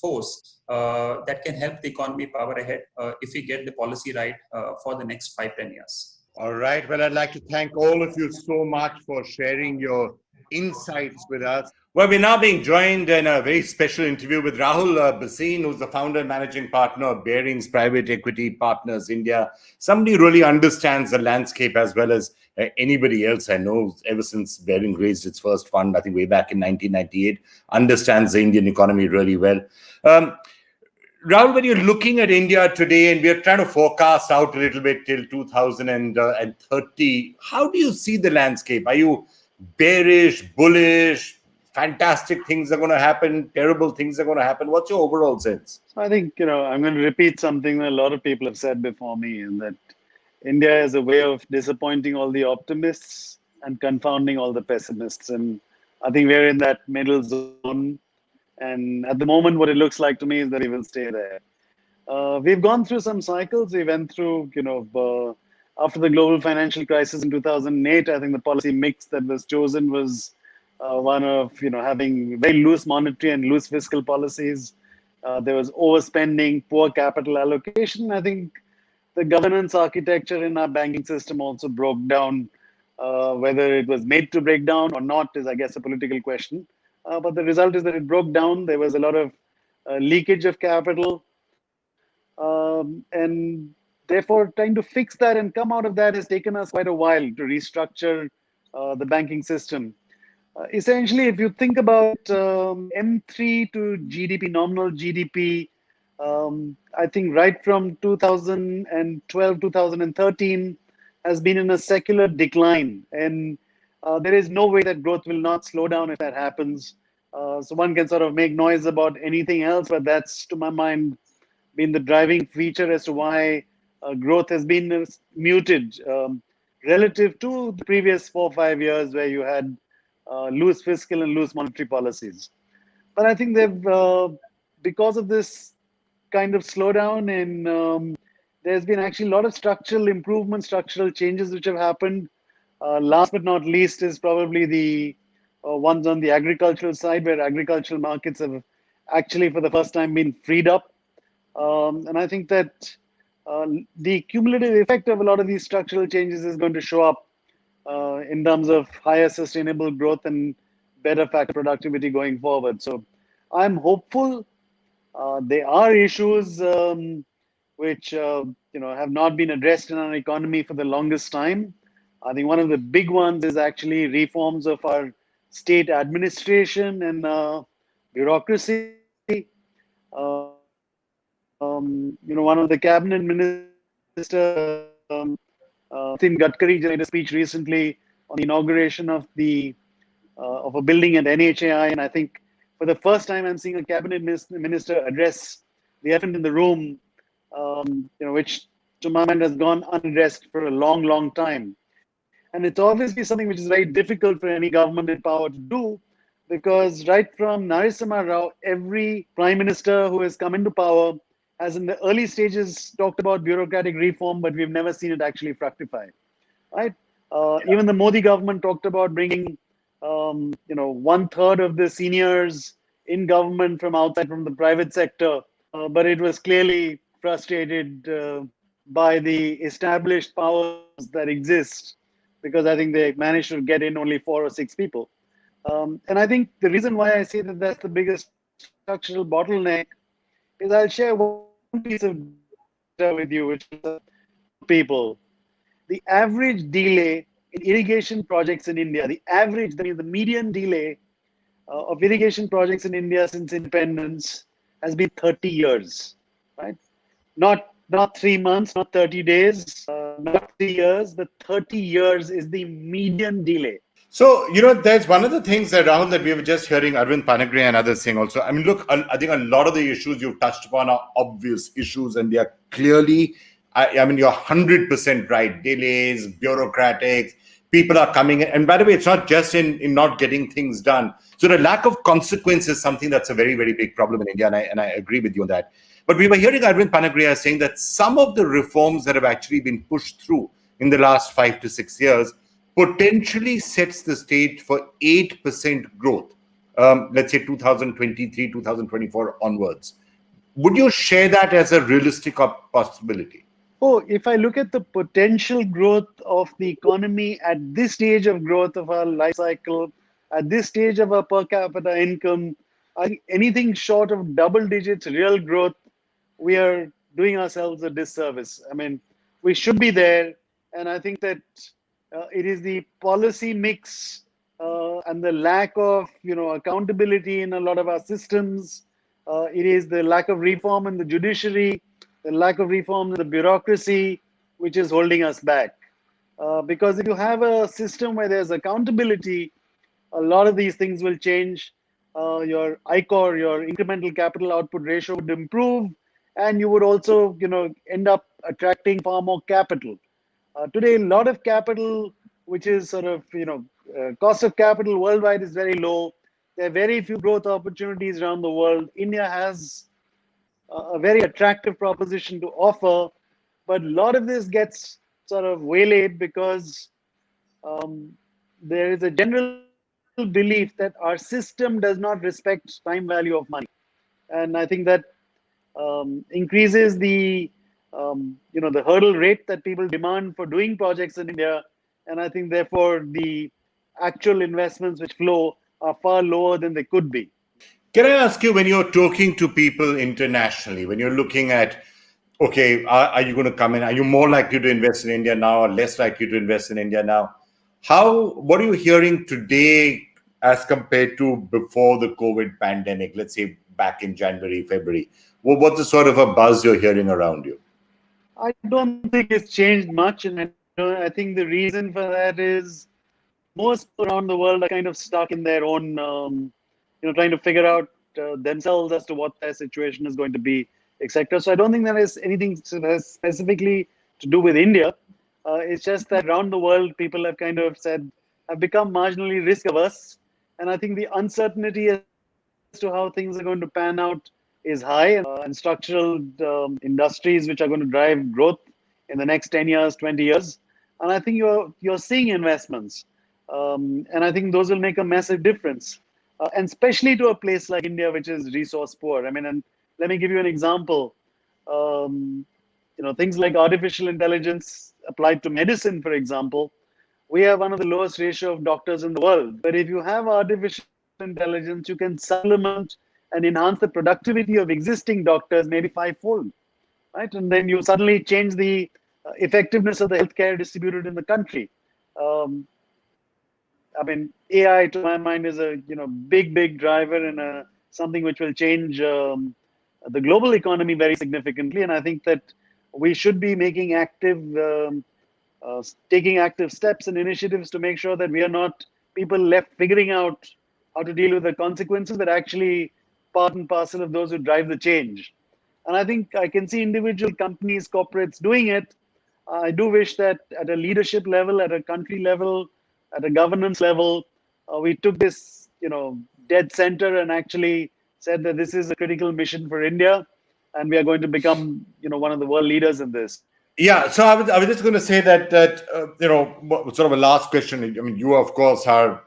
force that can help the economy power ahead if we get the policy right for the next 5-10 years. All right. Well, I'd like to thank all of you so much for sharing your insights with us. Well, we're now being joined in a very special interview with Rahul Bhasin, who's the founder and managing partner of Bearings Private Equity Partners India. Somebody who really understands the landscape as well as anybody else I know, ever since Bearing raised its first fund, I think way back in 1998, understands the Indian economy really well. Rahul, when you're looking at India today, and we're trying to forecast out a little bit till 2030, how do you see the landscape? Are you bearish, bullish, fantastic things are going to happen, terrible things are going to happen? What's your overall sense? I think, I'm going to repeat something that a lot of people have said before me, and that India is a way of disappointing all the optimists and confounding all the pessimists. And I think we're in that middle zone. And at the moment, what it looks like to me is that we will stay there. We've gone through some cycles. We went through, after the global financial crisis in 2008, I think the policy mix that was chosen was one of, having very loose monetary and loose fiscal policies. There was overspending, poor capital allocation. I think the governance architecture in our banking system also broke down. Whether it was made to break down or not is, I guess, a political question. But the result is that it broke down. There was a lot of leakage of capital. And therefore, trying to fix that and come out of that has taken us quite a while to restructure the banking system. Essentially, if you think about M3 to GDP, nominal GDP, I think right from 2012, 2013 has been in a secular decline. And there is no way that growth will not slow down if that happens. So one can sort of make noise about anything else, but that's, to my mind, been the driving feature as to why growth has been muted relative to the previous 4 or 5 years where you had loose fiscal and loose monetary policies. But I think they've, because of this kind of slowdown, and there's been actually a lot of structural improvements, structural changes which have happened. Last but not least is probably the ones on the agricultural side, where agricultural markets have actually for the first time been freed up. And I think that the cumulative effect of a lot of these structural changes is going to show up in terms of higher sustainable growth and better factor productivity going forward. So I'm hopeful. There are issues which have not been addressed in our economy for the longest time. I think one of the big ones is actually reforms of our state administration and bureaucracy. One of the cabinet ministers, Nitin Gadkari, just made a speech recently on the inauguration of a building at NHAI, and I think for the first time I'm seeing a cabinet minister address the elephant in the room, which to my mind has gone unaddressed for a long, long time. And it's obviously something which is very difficult for any government in power to do, because right from Narasimha Rao, every prime minister who has come into power has in the early stages talked about bureaucratic reform, but we've never seen it actually fructify. Right? Even the Modi government talked about bringing, 1/3 of the seniors in government from outside, from the private sector, but it was clearly frustrated by the established powers that exist, because I think they managed to get in only 4 or 6 people. And I think the reason why I say that that's the biggest structural bottleneck is I'll share one piece of data with you, which is people. The average delay in irrigation projects in India, the median delay of irrigation projects in India since independence has been 30 years, right? Not 3 months, not 30 days, not 3 years, but 30 years is the median delay. So, there's one of the things that, Rahul, that we were just hearing Arvind, Panagariya and others saying also. I mean, look, I think a lot of the issues you've touched upon are obvious issues, and they are clearly, I mean, you're 100% right. Delays, bureaucratic, people are coming in. And by the way, it's not just in not getting things done. So the lack of consequence is something that's a very, very big problem in India, and I agree with you on that. But we were hearing Arvind Panagariya saying that some of the reforms that have actually been pushed through in the last 5 to 6 years potentially sets the stage for 8% growth, let's say 2023, 2024 onwards. Would you share that as a realistic possibility? Oh, if I look at the potential growth of the economy at this stage of growth of our life cycle, at this stage of our per capita income, I think anything short of double digits real growth, we are doing ourselves a disservice. I mean, we should be there. And I think that it is the policy mix and the lack of, accountability in a lot of our systems. It is the lack of reform in the judiciary, the lack of reform in the bureaucracy, which is holding us back. Because if you have a system where there's accountability, a lot of these things will change. Your ICOR, your incremental capital output ratio would improve, and you would also, end up attracting far more capital. Today, a lot of capital, which is sort of, cost of capital worldwide is very low. There are very few growth opportunities around the world. India has a very attractive proposition to offer, but a lot of this gets sort of waylaid because there is a general belief that our system does not respect time value of money. And I think that increases the the hurdle rate that people demand for doing projects in India. And I think therefore the actual investments which flow are far lower than they could be. Can I ask you, when you're talking to people internationally, when you're looking at, okay, are you going to come in? Are you more likely to invest in India now or less likely to invest in India now? What are you hearing today as compared to before the COVID pandemic, let's say back in January, February? What's the sort of a buzz you're hearing around you? I don't think it's changed much. And I think the reason for that is most around the world are kind of stuck in their own, trying to figure out themselves as to what their situation is going to be, etc. So I don't think there is anything specifically to do with India. It's just that around the world, people have kind of have become marginally risk averse. And I think the uncertainty as to how things are going to pan out is high, and structural industries which are going to drive growth in the next 10 years, 20 years. And I think you're seeing investments. And I think those will make a massive difference. And especially to a place like India, which is resource poor. I mean, and let me give you an example. Things like artificial intelligence applied to medicine, for example, we have one of the lowest ratio of doctors in the world. But if you have artificial intelligence, you can supplement and enhance the productivity of existing doctors maybe fivefold, right? And then you suddenly change the effectiveness of the healthcare distributed in the country. I mean, AI, to my mind, is a big driver and something which will change the global economy very significantly. And I think that we should be making taking active steps and initiatives to make sure that we are not people left figuring out how to deal with the consequences, but actually part and parcel of those who drive the change. And I think I can see individual companies, corporates doing it. I do wish that at a leadership level, at a country level, at a governance level, we took this, dead center and actually said that this is a critical mission for India, and we are going to become, one of the world leaders in this. Yeah, so I was just going to say that sort of a last question. I mean, you of course are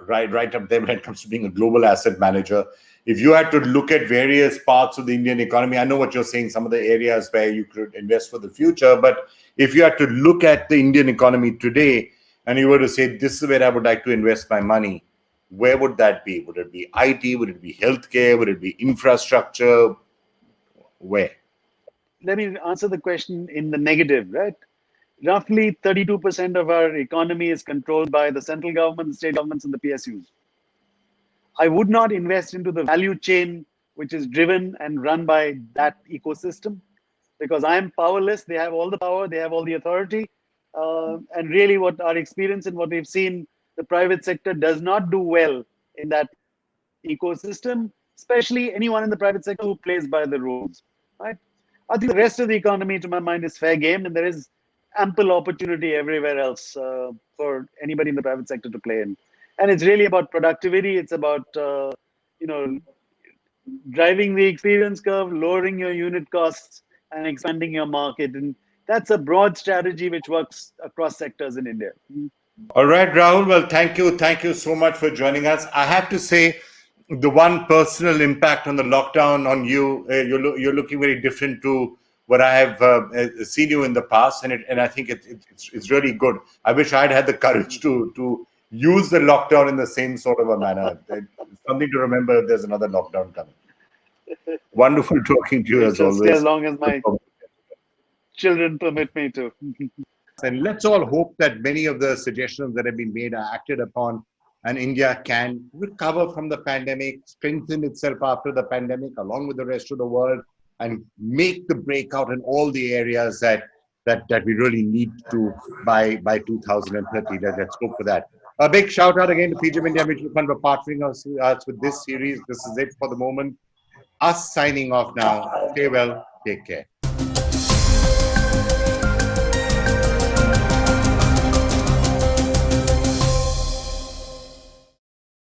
right up there when it comes to being a global asset manager. If you had to look at various parts of the Indian economy, I know what you're saying, some of the areas where you could invest for the future, but if you had to look at the Indian economy today and you were to say, this is where I would like to invest my money, where would that be? Would it be IT? Would it be healthcare? Would it be infrastructure? Where? Let me answer the question in the negative, right? Roughly 32% of our economy is controlled by the central government, the state governments, and the PSUs. I would not invest into the value chain which is driven and run by that ecosystem, because I am powerless. They have all the power, they have all the authority. And really what our experience and what we've seen, the private sector does not do well in that ecosystem, especially anyone in the private sector who plays by the rules, right? I think the rest of the economy, to my mind, is fair game, and there is ample opportunity everywhere else for anybody in the private sector to play in. And it's really about productivity. It's about, driving the experience curve, lowering your unit costs, and expanding your market. And that's a broad strategy which works across sectors in India. All right, Rahul. Well, thank you. Thank you so much for joining us. I have to say, the one personal impact on the lockdown on you, you're looking very different to what I have seen you in the past, and I think it's really good. I wish I'd had the courage to use the lockdown in the same sort of a manner. It's something to remember if there's another lockdown coming. Wonderful talking to you as always. As long as my children permit me to. And let's all hope that many of the suggestions that have been made are acted upon, and India can recover from the pandemic, strengthen itself after the pandemic along with the rest of the world, and make the breakout in all the areas that we really need to by 2030. Let's hope for that. A big shout out again to PGIM India Mutual Fund for partnering us with this series. This is it for the moment. Us signing off now. Stay well. Take care.